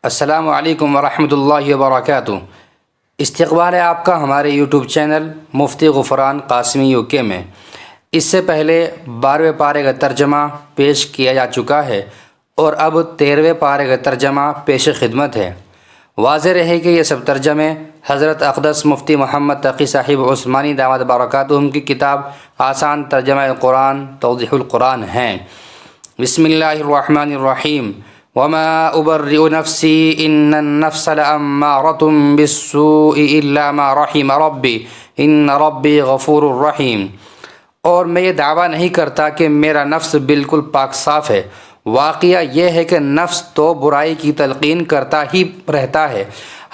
السلام علیکم ورحمۃ اللہ وبرکاتہ۔ استقبال ہے آپ کا ہمارے YouTube channel Mufti Ghufran Qasmi you کے میں۔ اس سے پہلے 12ویں پارے کا ترجمہ پیش کیا جا چکا ہے اور اب 13ویں پارے کا ترجمہ پیش خدمت ہے۔ واضح رہے کہ یہ سب ترجمے حضرت اقدس مفتی محمد تقی صاحب عثمانی دامت برکاتہم کی کتاب آسان ترجمہ قرآن توضیحulquraan ہیں۔ بسم اللہ الرحمن الرحیم۔ وما أبرئ نفسي إن النفس لأمارة بالسوء إلا ما رحم ربي إن ربي غفور رحیم۔ اور میں یہ دعویٰ نہیں کرتا کہ میرا نفس بالکل پاک صاف ہے، واقعہ یہ ہے کہ نفس تو برائی کی تلقین کرتا ہی رہتا ہے،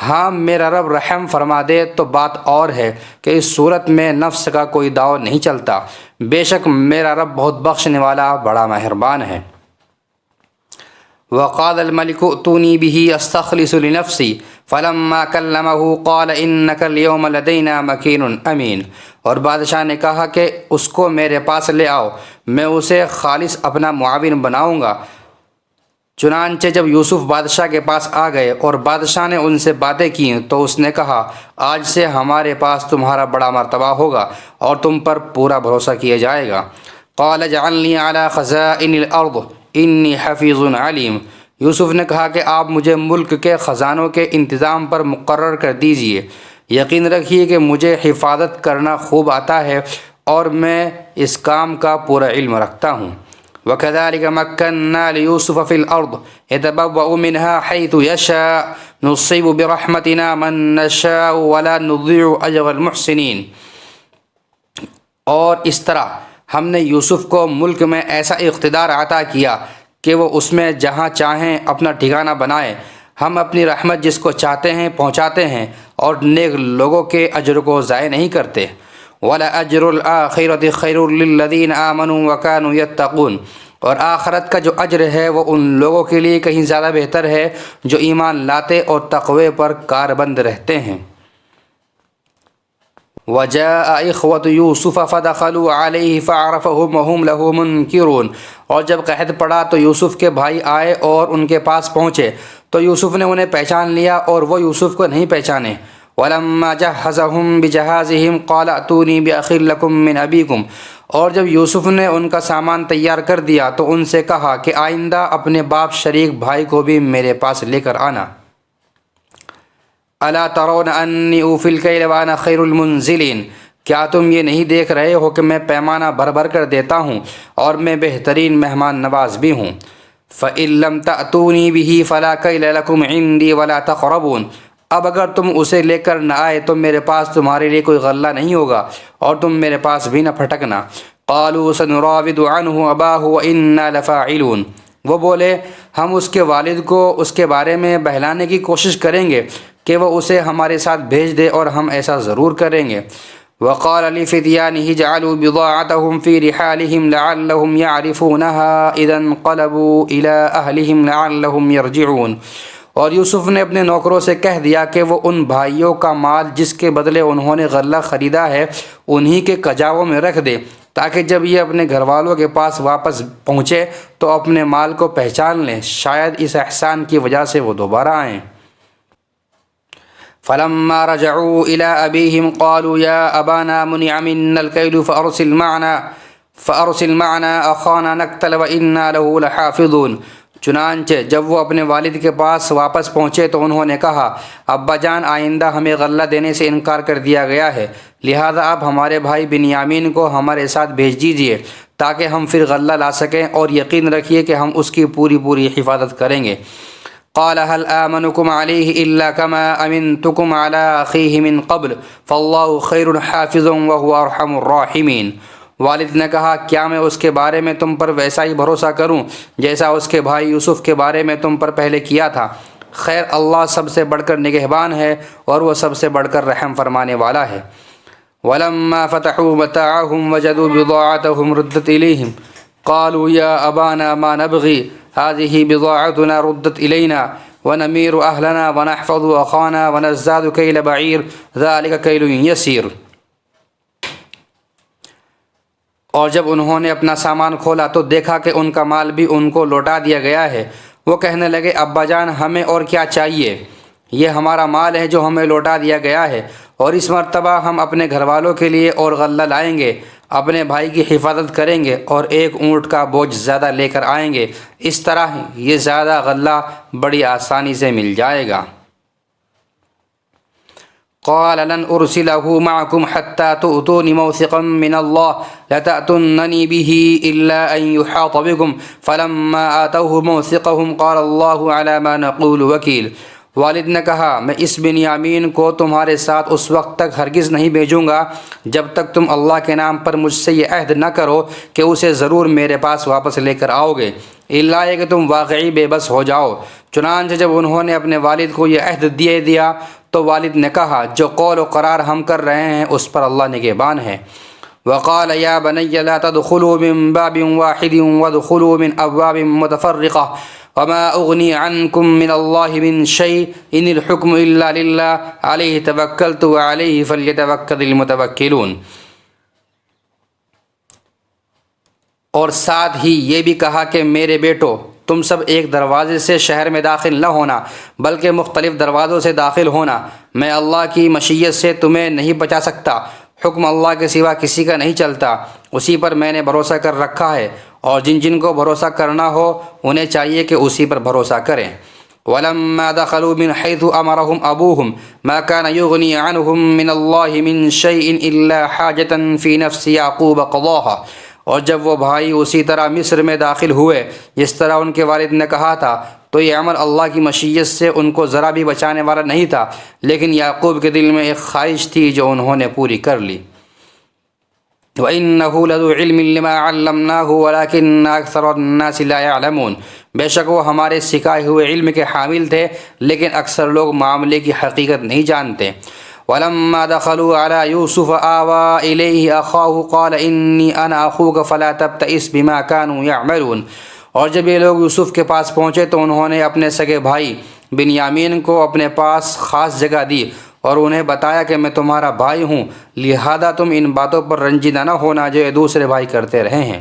ہاں میرا رب رحم فرما دے تو بات اور ہے کہ اس صورت میں نفس کا کوئی داؤ نہیں چلتا، بے شک میرا رب بہت بخشنے والا بڑا مہربان ہے۔ وقال الملك ائتوني به استخلص لنفسي فلما كلمه قال انك اليوم لدينا مكين امين۔ اور بادشاہ نے کہا کہ اس کو میرے پاس لے آؤ، میں اسے خالص اپنا معاون بناؤں گا۔ چنانچہ جب یوسف بادشاہ کے پاس آ گئے اور بادشاہ نے ان سے باتیں کیں تو اس نے کہا، آج سے ہمارے پاس تمہارا بڑا مرتبہ ہوگا اور تم پر پورا بھروسہ کیا جائے گا۔ قال اجعلني على خزائن الارض انی حفیظ علیم۔ یوسف نے کہا کہ آپ مجھے ملک کے خزانوں کے انتظام پر مقرر کر دیجئے، یقین رکھیے کہ مجھے حفاظت کرنا خوب آتا ہے اور میں اس کام کا پورا علم رکھتا ہوں۔ وَكَذَلِكَ مَكَّنَّا لِيُوسُفَ فِي الْأَرْضِ يَتَبَوَّأُ مِنْهَا حَيْثُ يَشَاءُ نُصِيبُ بِرَحْمَتِنَا مَن نَّشَاءُ وَلَا نُضِيعُ أَجْرَ الْمُحْسِنِينَ۔ اور اس طرح ہم نے یوسف کو ملک میں ایسا اقتدار عطا کیا کہ وہ اس میں جہاں چاہیں اپنا ٹھکانہ بنائے، ہم اپنی رحمت جس کو چاہتے ہیں پہنچاتے ہیں اور نیک لوگوں کے اجر کو ضائع نہیں کرتے۔ وَلَأَجْرُ الْآخِرَةِ خَيْرٌ لِّلَّذِينَ آمَنُوا وَكَانُوا يَتَّقُونَ۔ اور آخرت کا جو اجر ہے وہ ان لوگوں کے لیے کہیں زیادہ بہتر ہے جو ایمان لاتے اور تقوی پر کاربند رہتے ہیں۔ وَجَاءَ إِخْوَةُ يُوسُفَ فَدَخَلُوا عَلَيْهِ فَعَرَفَهُمْ وَهُمْ لَهُ مُنْكِرُونَ۔ اور جب قحط پڑا تو یوسف کے بھائی آئے اور ان کے پاس پہنچے تو یوسف نے انہیں پہچان لیا اور وہ یوسف کو نہیں پہچانے۔ وَلَمَّا جَهَّزَهُمْ بِجَهَازِهِمْ قَالَ ائْتُونِي بِأَخٍ لَكُم مِّنْ أَبِيكُمْ۔ اور جب یوسف نے ان کا سامان تیار کر دیا تو ان سے کہا کہ آئندہ اپنے باپ شریک بھائی کو بھی میرے پاس لے کر آنا۔ الا ترون انی اوفی الکیل وانا خیر المنزلین۔ کیا تم یہ نہیں دیکھ رہے ہو کہ میں پیمانہ بھر بھر کر دیتا ہوں اور میں بہترین مہمان نواز بھی ہوں۔ فإن لم تأتونی بہ فلا کیل لکم عندی ولا تقربون۔ اب اگر تم اسے لے کر نہ آئے تو میرے پاس تمہارے لیے کوئی غلہ نہیں ہوگا اور تم میرے پاس بھی نہ پھٹکنا۔ قالوا سنراود عنہ اباہ وإنا لفاعلون۔ وہ بولے ہم اس کے والد کو اس کے بارے میں بہلانے کی کوشش کریں گے کہ وہ اسے ہمارے ساتھ بھیج دے اور ہم ایسا ضرور کریں گے۔ وقال لفتيانه اجعلوا بضاعتهم في رحالهم لعلهم يعرفونها اذا انقلبوا الى اهلهم لعلهم يرجعون۔ اور یوسف نے اپنے نوکروں سے کہہ دیا کہ وہ ان بھائیوں کا مال جس کے بدلے انہوں نے غلہ خریدا ہے انہی کے کجاووں میں رکھ دے تاکہ جب یہ اپنے گھر والوں کے پاس واپس پہنچے تو اپنے مال کو پہچان لیں، شاید اس احسان کی وجہ سے وہ دوبارہ آئیں۔ فلما رجعوا إلى أبيهم قالوا يا أبانا منع منا الكيل فأرسل معنا أخانا نكتل وإنا له لحافظون۔ چنانچہ جب وہ اپنے والد کے پاس واپس پہنچے تو انہوں نے کہا، ابا جان آئندہ ہمیں غلہ دینے سے انکار کر دیا گیا ہے، لہذا آپ ہمارے بھائی بنیامین کو ہمارے ساتھ بھیج دیجیے تاکہ ہم پھر غلہ لا سکیں، اور یقین رکھیے کہ ہم اس کی پوری پوری حفاظت کریں گے۔ قال هل آمنكم عليه إلا كما أمنتكم على أخيه من قبل فالله خير حافظا وهو أرحم الراحمين۔ والد نے کہا کیا میں اس کے بارے میں تم پر ویسا ہی بھروسہ کروں جیسا اس کے بھائی یوسف کے بارے میں تم پر پہلے کیا تھا؟ خیر اللہ سب سے بڑھ کر نگہبان ہے اور وہ سب سے بڑھ کر رحم فرمانے والا ہے۔ ولما فتحوا متاعهم وجدوا بضاعتهم ردت إليهم قالوا يا أبانا ما نبغي هذه بضاعتنا ردت إلينا ونمير أهلنا ونحفظ أخانا ونزداد كيل بعير ذلك كيل يسير۔ اور جب انہوں نے اپنا سامان کھولا تو دیکھا کہ ان کا مال بھی ان کو لوٹا دیا گیا ہے وہ کہنے لگے ابا جان ہمیں اور کیا چاہیے، یہ ہمارا مال ہے جو ہمیں لوٹا دیا گیا ہے، اور اس مرتبہ ہم اپنے گھر والوں کے لیے اور غلہ لائیں گے، اپنے بھائی کی حفاظت کریں گے اور ایک اونٹ کا بوجھ زیادہ لے کر آئیں گے، اس طرح یہ زیادہ غلہ بڑی آسانی سے مل جائے گا۔ قال لن أرسله معكم حتى تؤتوني موثقا من الله لتأتونني به إلا أن يحاط بكم فلما آتوه موثقهم قال الله على ما نقول وكيل۔ والد نے کہا میں اس بنیامین کو تمہارے ساتھ اس وقت تک ہرگز نہیں بھیجوں گا جب تک تم اللہ کے نام پر مجھ سے یہ عہد نہ کرو کہ اسے ضرور میرے پاس واپس لے کر آؤ گے، الا یہ کہ تم واقعی بے بس ہو جاؤ۔ چنانچہ جب انہوں نے اپنے والد کو یہ عہد دیا تو والد نے کہا جو قول و قرار ہم کر رہے ہیں اس پر اللہ نگہبان ہے۔ وقال يا بني لا تدخلوا من باب واحد وادخلوا من أبواب متفرقة وما أغني عنكم من الله من شيء إن الحكم إلا لله عليه توكلت وعليه فليتوكل المتوكلون۔ اور ساتھ ہی یہ بھی کہا کہ میرے بیٹو تم سب ایک دروازے سے شہر میں داخل نہ ہونا بلکہ مختلف دروازوں سے داخل ہونا، میں اللہ کی مشیت سے تمہیں نہیں بچا سکتا، حکم اللہ کے سوا کسی کا نہیں چلتا، اسی پر میں نے بھروسہ کر رکھا ہے، اور جن کو بھروسہ کرنا ہو انہیں چاہیے کہ اسی پر بھروسہ کریں۔ وَلَمَّا دَخَلُوا مِنْ حَيْثُ أَمَرَهُمْ أَبُوهُمْ مَا كَانَ يُغْنِي عَنْهُمْ مِنَ اللَّهِ مِنْ شَيْءٍ إِلَّا حَاجَةً فِي نَفْسِ يَعْقُوبَ قَضَاهَا۔ اور جب وہ بھائی اسی طرح مصر میں داخل ہوئے جس طرح ان کے والد نے کہا تھا، تو یہ عمل اللہ کی مشیت سے ان کو ذرا بھی بچانے والا نہیں تھا، لیکن یعقوب کے دل میں ایک خواہش تھی جو انہوں نے پوری کر لی۔ وَإِنَّهُ لَذُو عِلْمٍ لِمَا عَلَّمْنَاهُ وَلَكِنَّ أَكْثَرَ النَّاسِ لَا يَعْلَمُونَ۔ بے شک وہ ہمارے سکھائے ہوئے علم کے حامل تھے لیکن اکثر لوگ معاملے کی حقیقت نہیں جانتے۔ وَلَمَّا دَخَلُوا عَلَى يُوسُفَ آوَى إِلَيْهِ أَخَاهُ قَالَ إِنِّي أَنَا أَخُوكَ فَلَا تَبْتَئِسْ بِمَا كَانُوا يَعْمَلُونَ۔ اور جب یہ لوگ یوسف کے پاس پہنچے تو انہوں نے اپنے سگے بھائی بنیامین کو اپنے پاس خاص جگہ دی اور انہیں بتایا کہ میں تمہارا بھائی ہوں، لہذا تم ان باتوں پر رنجیدہ نہ ہونا جو یہ دوسرے بھائی کرتے رہے ہیں۔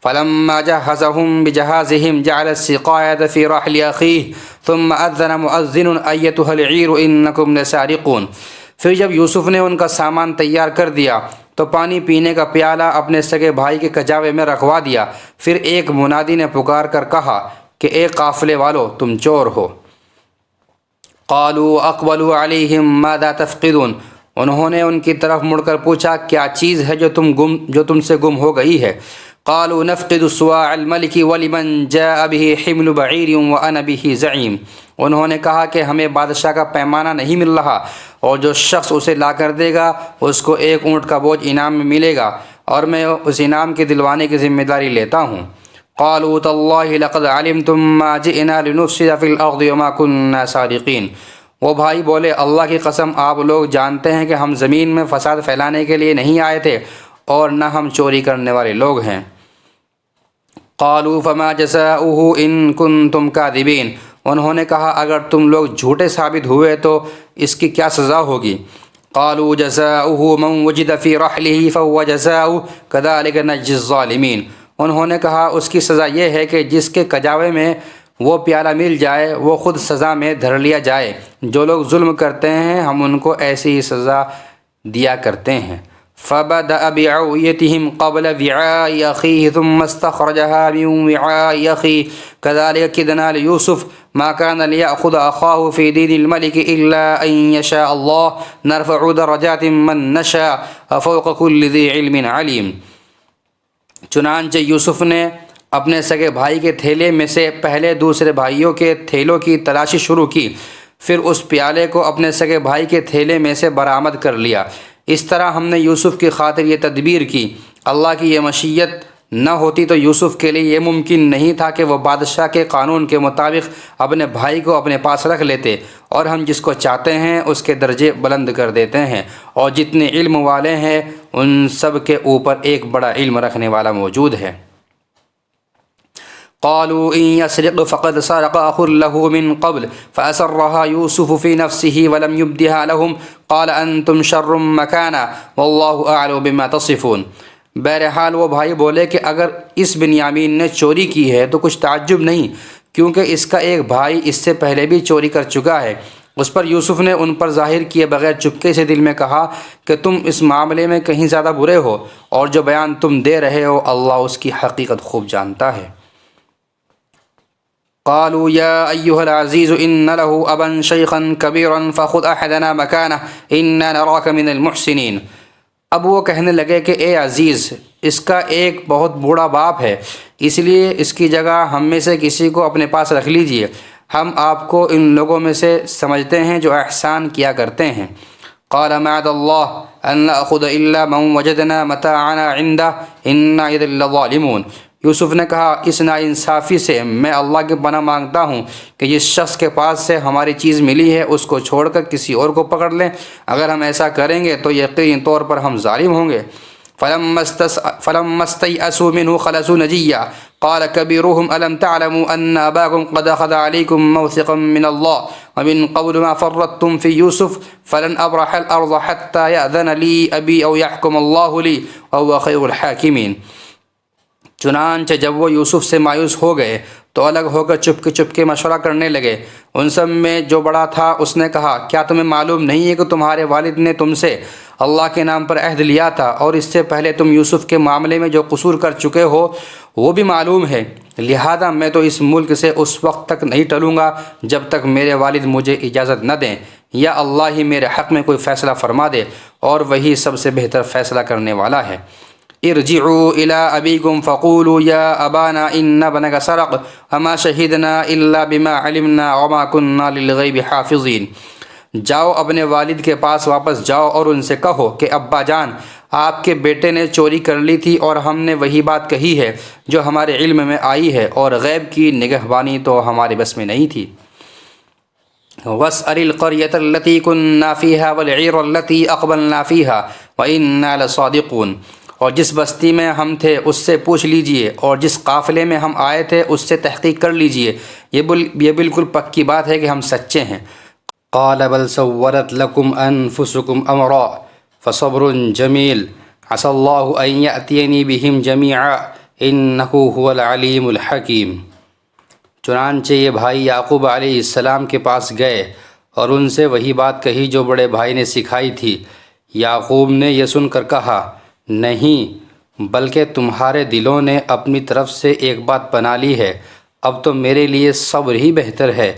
فَلَمَّا جَهَّزَهُم بِجَهَازِهِمْ جَعَلَ السِّقَايَةَ فِي رَحْلِ أَخِيهِ ثُمَّ أَذَّنَ مُؤَذِّنٌ أَيَّتُهَا الْعِيرُ إِنَّكُمْ لَسَارِقُونَ۔ پھر جب یوسف نے ان کا سامان تیار کر دیا تو پانی پینے کا پیالہ اپنے سگے بھائی کے کجاوے میں رکھوا دیا، پھر ایک منادی نے پکار کر کہا کہ اے قافلے والو تم چور ہو۔ قالوا اقبلوا علیہم ماذا تفقدون۔ انہوں نے ان کی طرف مڑ کر پوچھا کیا چیز ہے جو تم سے گم ہو گئی ہے؟ قالوا نفقد صواع الملك ولمن جاء به حمل بعير وانا به زعيم۔ انہوں نے کہا کہ ہمیں بادشاہ کا پیمانہ نہیں مل رہا، اور جو شخص اسے لا کر دے گا اس کو ایک اونٹ کا بوجھ انعام میں ملے گا، اور میں اس انعام کے دلوانے کی ذمہ داری لیتا ہوں۔ قالوا تالله لقد علمتم ما جئنا لنفسد في الارض وما كنا سارقين۔ وہ بھائی بولے اللہ کی قسم آپ لوگ جانتے ہیں کہ ہم زمین میں فساد پھیلانے کے لیے نہیں آئے تھے اور نہ ہم چوری کرنے والے لوگ ہیں۔ قالوا فما جزاؤه ان كنتم كاذبين۔ انہوں نے کہا اگر تم لوگ جھوٹے ثابت ہوئے تو اس کی کیا سزا ہوگی؟ قالوا جزاؤه من وجد في رحله فهو جزاؤه كذلك نجزي الظالمين۔ انہوں نے کہا اس کی سزا یہ ہے کہ جس کے کجاوے میں وہ پیالہ مل جائے وہ خود سزا میں دھر لیا جائے، جو لوگ ظلم کرتے ہیں ہم ان کو ایسی ہی سزا دیا کرتے ہیں۔ فبدأ بِعَوْيَتِهِمْ قَبْلَ وِعَاءِ أَخِيهِ ثُمَّ اسْتَخْرَجَهَا مِنْ وِعَاءِ أَخِيهِ كَذَلِكَ كِدْنَا لِيُوسُفَ مَا كَانَ لِيَأْخُذَ أَخَاهُ فِي دِينِ الْمَلِكِ إِلَّا أَنْ يَشَاءَ اللَّهُ نَرْفَعُ دَرَجَاتٍ مَّن نَّشَاءُ وَفَوْقَ كُلِّ ذِي عِلْمٍ عَلِيمٍ۔ چنانچہ یوسف نے اپنے سگے بھائی کے تھیلے میں سے پہلے دوسرے بھائیوں کے تھیلوں کی تلاشی شروع کی، پھر اس پیالے کو اپنے سگے بھائی کے تھیلے میں سے برآمد کر لیا۔ اس طرح ہم نے یوسف کی خاطر یہ تدبیر کی، اللہ کی یہ مشیت نہ ہوتی تو یوسف کے لیے یہ ممکن نہیں تھا کہ وہ بادشاہ کے قانون کے مطابق اپنے بھائی کو اپنے پاس رکھ لیتے، اور ہم جس کو چاہتے ہیں اس کے درجے بلند کر دیتے ہیں، اور جتنے علم والے ہیں ان سب کے اوپر ایک بڑا علم رکھنے والا موجود ہے۔ قالوا إن يسرق فقد سرق أخ له من قبل فأسرها يوسف في نفسه ولم يبدها لهم قال أنتم شر مكانا والله أعلم بما تصفون۔ بہرحال وہ بھائی بولے کہ اگر اس بنیامین نے چوری کی ہے تو کچھ تعجب نہیں، کیونکہ اس کا ایک بھائی اس سے پہلے بھی چوری کر چکا ہے۔ اس پر یوسف نے ان پر ظاہر کیے بغیر چپکے سے دل میں کہا کہ تم اس معاملے میں کہیں زیادہ برے ہو، اور جو بیان تم دے رہے ہو اللہ اس کی حقیقت خوب جانتا ہے۔ قالوا یا ایھا العزیز ان له ابا شیخا کبیرا فخذ احدنا مکانہ انا نراک من المحسنین۔ اب وہ کہنے لگے کہ اے عزیز، اس کا ایک بہت بوڑھا باپ ہے، اس لیے اس کی جگہ ہم میں سے کسی کو اپنے پاس رکھ لیجئے، ہم آپ کو ان لوگوں میں سے سمجھتے ہیں جو احسان کیا کرتے ہیں۔ قال معاذ اللہ ان نأخذ الا من وجدنا متاعنا عنده انا اذا لظالمون۔ یوسف نے کہا اس ناانصافی سے میں اللہ کی پناہ مانگتا ہوں کہ جس شخص کے پاس سے ہماری چیز ملی ہے اس کو چھوڑ کر کسی اور کو پکڑ لیں، اگر ہم ایسا کریں گے تو یقینی طور پر ہم ظالم ہوں گے۔ فلما استيئسوا منه خلصوا نجيا قال كبيرهم ألم تعلموا أن أباكم قد أخذ عليكم موثقا من الله ومن قبل ما فرطتم في يوسف فلن أبرح الأرض حتى يأذن لي أبي أو يحكم الله لي وهو خير الحاكمين۔ چنانچہ جب وہ یوسف سے مایوس ہو گئے تو الگ ہو کر چپکے مشورہ کرنے لگے۔ ان سب میں جو بڑا تھا اس نے کہا کیا تمہیں معلوم نہیں ہے کہ تمہارے والد نے تم سے اللہ کے نام پر عہد لیا تھا، اور اس سے پہلے تم یوسف کے معاملے میں جو قصور کر چکے ہو وہ بھی معلوم ہے، لہذا میں تو اس ملک سے اس وقت تک نہیں ٹلوں گا جب تک میرے والد مجھے اجازت نہ دیں، یا اللہ ہی میرے حق میں کوئی فیصلہ فرما دے، اور وہی سب سے بہتر فیصلہ کرنے والا ہے۔ ارجعوا الى ابيكم فقولوا يا ابانا ان ابنك سرق وما شهدنا الا بما علمنا وما كنا للغيب حافظين۔ جاؤ اپنے والد کے پاس واپس جاؤ اور ان سے کہو کہ ابا جان، آپ کے بیٹے نے چوری کر لی تھی اور ہم نے وہی بات کہی ہے جو ہمارے علم میں آئی ہے، اور غیب کی نگہبانی تو ہمارے بس میں نہیں تھی۔ واسأل القرية التي كنا فيها والعير التي أقبلنا فيها وإنا لصادقون۔ اور جس بستی میں ہم تھے اس سے پوچھ لیجئے، اور جس قافلے میں ہم آئے تھے اس سے تحقیق کر لیجئے، یہ بالکل پکی بات ہے کہ ہم سچے ہیں۔ قال بل سولت لكم انفسكم امرا فصبر جمیل عسى الله ان يأتيني بهم جميعا انه هو العلیم الحکیم۔ چنانچہ یہ بھائی یعقوب علیہ السلام کے پاس گئے اور ان سے وہی بات کہی جو بڑے بھائی نے سکھائی تھی۔ یعقوب نے یہ سن کر کہا نہیں، بلکہ تمہارے دلوں نے اپنی طرف سے ایک بات بنا لی ہے، اب تو میرے لیے صبر ہی بہتر ہے،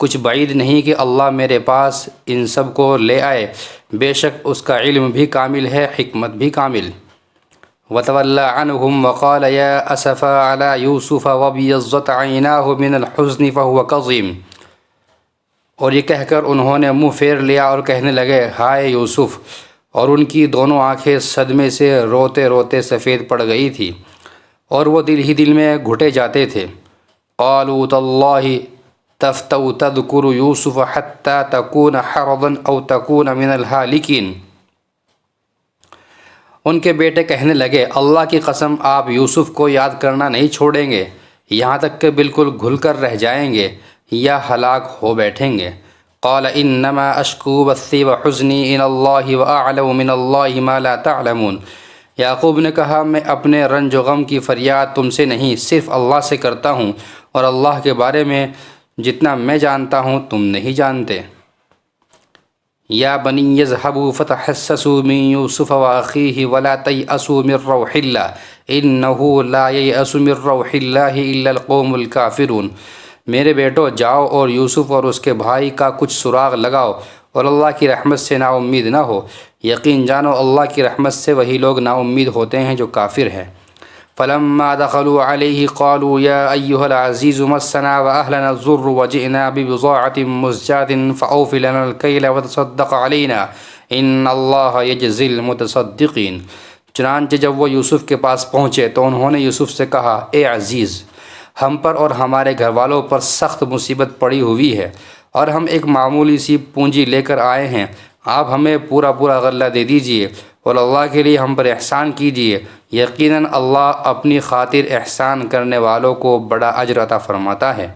کچھ بعید نہیں کہ اللہ میرے پاس ان سب کو لے آئے، بے شک اس کا علم بھی کامل ہے، حکمت بھی کامل۔ وَتَوَلَّى عَنْهُمْ وَقَالَ يَا أَسَفَا عَلَى يُوسُفَ وَابْيَضَّتْ عَيْنَاهُ مِنَ الْحُزْنِ فَهُوَ كَظِيمٌ۔ اور یہ کہہ کر انہوں نے منہ پھیر لیا اور کہنے لگے ہائے یوسف، اور ان کی دونوں آنکھیں صدمے سے روتے روتے سفید پڑ گئی تھی، اور وہ دل ہی دل میں گھٹے جاتے تھے۔ قالوا تاللہ تفتأ تذکر یوسف حتی تکون حرضا او تکون من الہالکین۔ ان کے بیٹے کہنے لگے اللہ کی قسم آپ یوسف کو یاد کرنا نہیں چھوڑیں گے یہاں تک کہ بالکل گھل کر رہ جائیں گے یا ہلاک ہو بیٹھیں گے۔ قال انما اشکو بثی وحزنی الی اللہ واعلم من اللہ ما لا تعلمون۔ یعقوب نے کہا میں اپنے رنج و غم کی فریاد تم سے نہیں صرف اللہ سے کرتا ہوں، اور اللہ کے بارے میں جتنا میں جانتا ہوں تم نہیں جانتے۔ یا بنی اذهبوا فتحسسوا من یوسف واخیہ ولا تیأسوا من روح اللہ انہ لا ییأس من روح اللہ الا القوم الکافرون۔ میرے بیٹو جاؤ اور یوسف اور اس کے بھائی کا کچھ سراغ لگاؤ، اور اللہ کی رحمت سے نا امید نہ ہو، یقین جانو اللہ کی رحمت سے وہی لوگ نا امید ہوتے ہیں جو کافر ہیں۔ فلما دخلوا علیہ قالوا یا ایھا العزیز مسنا واہلنا الضر وجئنا ببضاعۃ مزجاۃ فاوف لنا الکیل وتصدق علینا ان اللہ یجزی المتصدقین۔ چنانچہ جب وہ یوسف کے پاس پہنچے تو انہوں نے یوسف سے کہا اے عزیز، ہم پر اور ہمارے گھر والوں پر سخت مصیبت پڑی ہوئی ہے، اور ہم ایک معمولی سی پونجی لے کر آئے ہیں، آپ ہمیں پورا غلہ دے دیجئے اور اللہ کے لیے ہم پر احسان کیجئے، یقیناً اللہ اپنی خاطر احسان کرنے والوں کو بڑا اجر عطا فرماتا ہے۔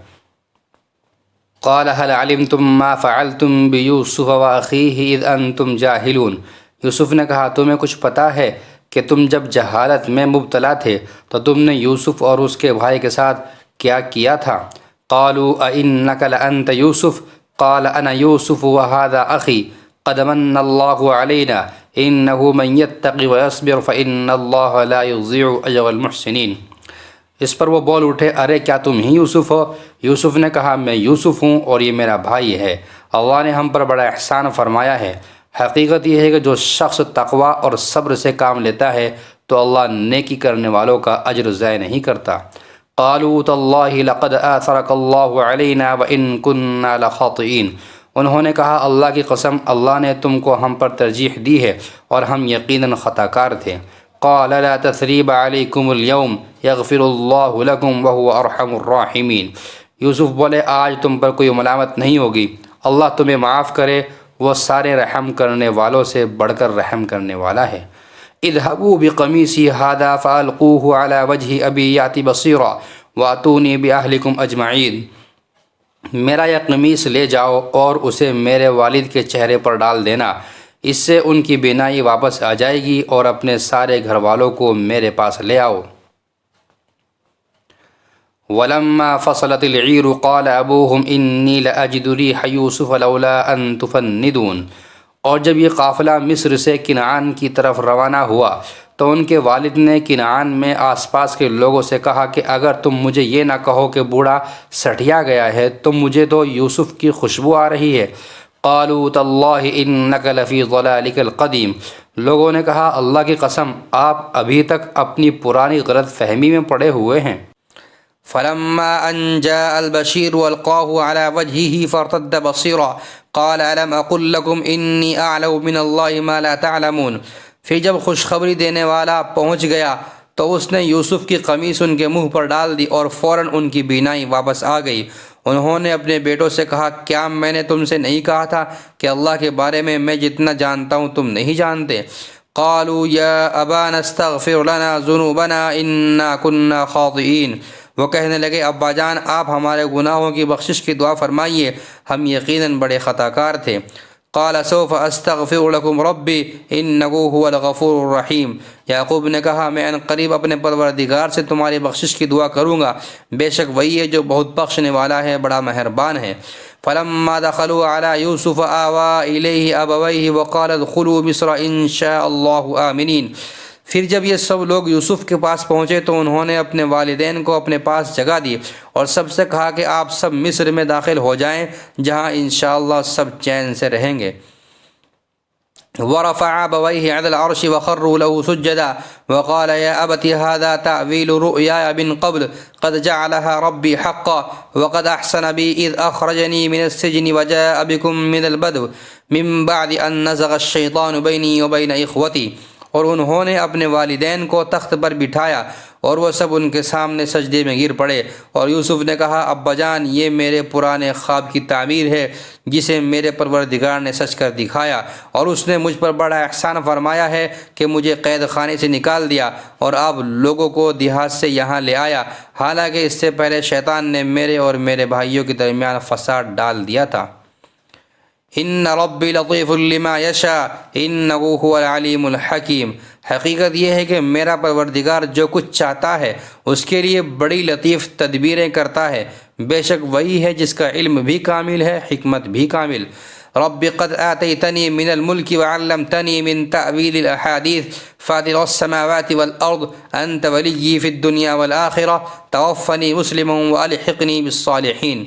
قال هل علمتم ما فعلتم بیوسف واخیہ اذ انتم جاہلون۔ یوسف نے کہا تمہیں کچھ پتہ ہے کہ تم جب جہالت میں مبتلا تھے تو تم نے یوسف اور اس کے بھائی کے ساتھ کیا کیا تھا؟ قالوا أئنك لأنت يوسف قال أنا يوسف وهذا أخي قد من الله علينا إنه من يتق ويصبر فإن الله لا يضيع أجر المحسنين۔ اس پر وہ بول اٹھے، ارے کیا تم ہی یوسف ہو؟ یوسف نے کہا، میں یوسف ہوں اور یہ میرا بھائی ہے، اللہ نے ہم پر بڑا احسان فرمایا ہے۔ حقیقت یہ ہے کہ جو شخص تقوی اور صبر سے کام لیتا ہے تو اللہ نیکی کرنے والوں کا اجر ضائع نہیں کرتا۔ قالوا تاللہ لقد آثرک اللہ علینا وإن كنا لخاطئین۔ انہوں نے کہا، اللہ کی قسم، اللہ نے تم کو ہم پر ترجیح دی ہے اور ہم یقیناً خطا کار تھے۔ قال لا تثریب علیکم اليوم یغفر اللہ لکم وہو ارحم الراحمین۔ یوسف بولے، آج تم پر کوئی ملامت نہیں ہوگی، اللہ تمہیں معاف کرے، وہ سارے رحم کرنے والوں سے بڑھ کر رحم کرنے والا ہے۔ اذهبوا بقمیصی ھذا فالقوہ علی وجہ ابی یأت بصیرا واتونی باہلکم اجمعین۔ میرا یہ قمیص لے جاؤ اور اسے میرے والد کے چہرے پر ڈال دینا، اس سے ان کی بینائی واپس آ جائے گی، اور اپنے سارے گھر والوں کو میرے پاس لے آؤ۔ وَلَمَّا فَصَلَتِ الْعِيرُ قَالَ أَبُوهُمْ إِنِّي لَأَجِدُ رِيحَ يُوسُفَ لَوْلَا أَن تُفَنِّدُونِ۔ اور جب یہ قافلہ مصر سے کنعان کی طرف روانہ ہوا تو ان کے والد نے کنعان میں آس پاس کے لوگوں سے کہا کہ اگر تم مجھے یہ نہ کہو کہ بوڑھا سٹھیا گیا ہے تو مجھے تو یوسف کی خوشبو آ رہی ہے۔ قالوا تاللہ انک لفی ضلالک القدیم۔ لوگوں نے کہا، اللہ کی قسم، آپ ابھی تک اپنی پرانی غلط فہمی میں پڑے ہوئے ہیں۔ فلما ان جاء البشیر والقاه على وجهه فارتد بصیرا قال الم اقل لكم انی اعلم من اللہ ما لا تعلمون۔ پھر جب خوشخبری دینے والا پہنچ گیا تو اس نے یوسف کی قمیص ان کے منہ پر ڈال دی اور فوراً ان کی بینائی واپس آ گئی۔ انہوں نے اپنے بیٹوں سے کہا، کیا میں نے تم سے نہیں کہا تھا کہ اللہ کے بارے میں جتنا جانتا ہوں تم نہیں جانتے؟ قالوا یا ابانا استغفر لنا ذنوبنا انا كنا خاطئین۔ وہ کہنے لگے، ابا جان، آپ ہمارے گناہوں کی بخشش کی دعا فرمائیے، ہم یقیناً بڑے خطا کار تھے۔ قال سوف استغفر لكم ربی انه هو الغفور الرحیم۔ یعقوب نے کہا، میں ان قریب اپنے پروردگار سے تمہاری بخشش کی دعا کروں گا، بے شک وہی ہے جو بہت بخشنے والا ہے، بڑا مہربان ہے۔ فلما دخلوا على يوسف آوى إليه أبويه وقال ادخلوا مصر إن شاء الله آمنين۔ پھر جب یہ سب لوگ یوسف کے پاس پہنچے تو انہوں نے اپنے والدین کو اپنے پاس جگہ دی اور سب سے کہا کہ آپ سب مصر میں داخل ہو جائیں، جہاں انشاءاللہ سب چین سے رہیں گے۔ ورفع أبويه على العرش وخروا له سجدا وقال يا أبت هذا تأويل رؤياي من قبل قد جعلها ربي حقا وقد أحسن بي إذ أخرجني من السجن وجاء بكم من البدو من بعد أن نزغ الشيطان بيني وبين إخوتي۔ اور انہوں نے اپنے والدین کو تخت پر بٹھایا اور وہ سب ان کے سامنے سجدے میں گر پڑے، اور یوسف نے کہا، ابا جان، یہ میرے پرانے خواب کی تعبیر ہے جسے میرے پروردگار نے سچ کر دکھایا، اور اس نے مجھ پر بڑا احسان فرمایا ہے کہ مجھے قید خانے سے نکال دیا اور آپ لوگوں کو دیہات سے یہاں لے آیا، حالانکہ اس سے پہلے شیطان نے میرے اور میرے بھائیوں کے درمیان فساد ڈال دیا تھا۔ ان ربی لطیف لما یشاء انہ هو العلیم الحکیم۔ حقیقت یہ ہے کہ میرا پروردگار جو کچھ چاہتا ہے اس کے لیے بڑی لطیف تدبیریں کرتا ہے، بے شک وہی ہے جس کا علم بھی کامل ہے، حکمت بھی کامل۔ رب قد آتیتنی من الملک وعلمتنی من تأویل الاحادیث فاطر السماوات والارض انت ولی فی الدنیا والآخرہ توفنی مسلما والحقنی بالصالحین۔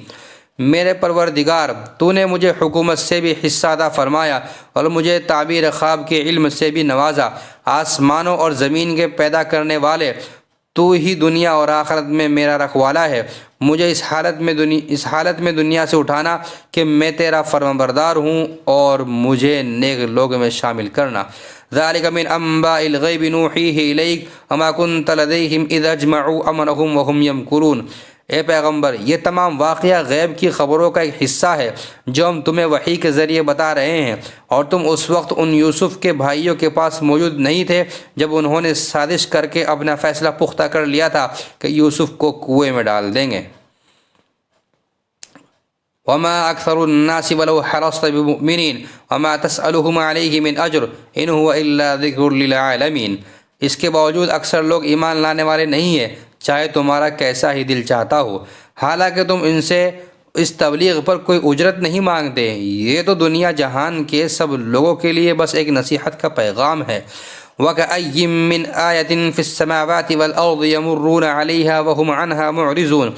میرے پروردگار، تو نے مجھے حکومت سے بھی حصہ عطا فرمایا اور مجھے تعبیر خواب کے علم سے بھی نوازا۔ آسمانوں اور زمین کے پیدا کرنے والے، تو ہی دنیا اور آخرت میں میرا رکھوالا ہے۔ مجھے اس حالت میں دنیا سے اٹھانا کہ میں تیرا فرمانبردار ہوں، اور مجھے نیک لوگوں میں شامل کرنا۔ ذالک من انباء الغیب نوحیہ الیک وما کنت لدیہم اذ اجمعوا امرہم وہم یمکرون۔ اے پیغمبر، یہ تمام واقعہ غیب کی خبروں کا ایک حصہ ہے جو ہم تمہیں وحی کے ذریعے بتا رہے ہیں، اور تم اس وقت ان یوسف کے بھائیوں کے پاس موجود نہیں تھے جب انہوں نے سازش کر کے اپنا فیصلہ پختہ کر لیا تھا کہ یوسف کو کنویں میں ڈال دیں گے۔ وما اکثر الناس ولو حرصت بمؤمنین وما تسألهم علیہ من اجر ان هو الا ذکر للعالمین۔ اس کے باوجود اکثر لوگ ایمان لانے والے نہیں ہیں، چاہے تمہارا کیسا ہی دل چاہتا ہو۔ حالانکہ تم ان سے اس تبلیغ پر کوئی اجرت نہیں مانگتے، یہ تو دنیا جہان کے سب لوگوں کے لیے بس ایک نصیحت کا پیغام ہے۔ وَكَأَيٍّ مِّنْ آيَةٍ فِي السَّمَاوَاتِ وَالْأَرْضِ يَمُرُّونَ عَلَيْهَا وَهُمْ عَنْهَا مُعْرِضُونَ،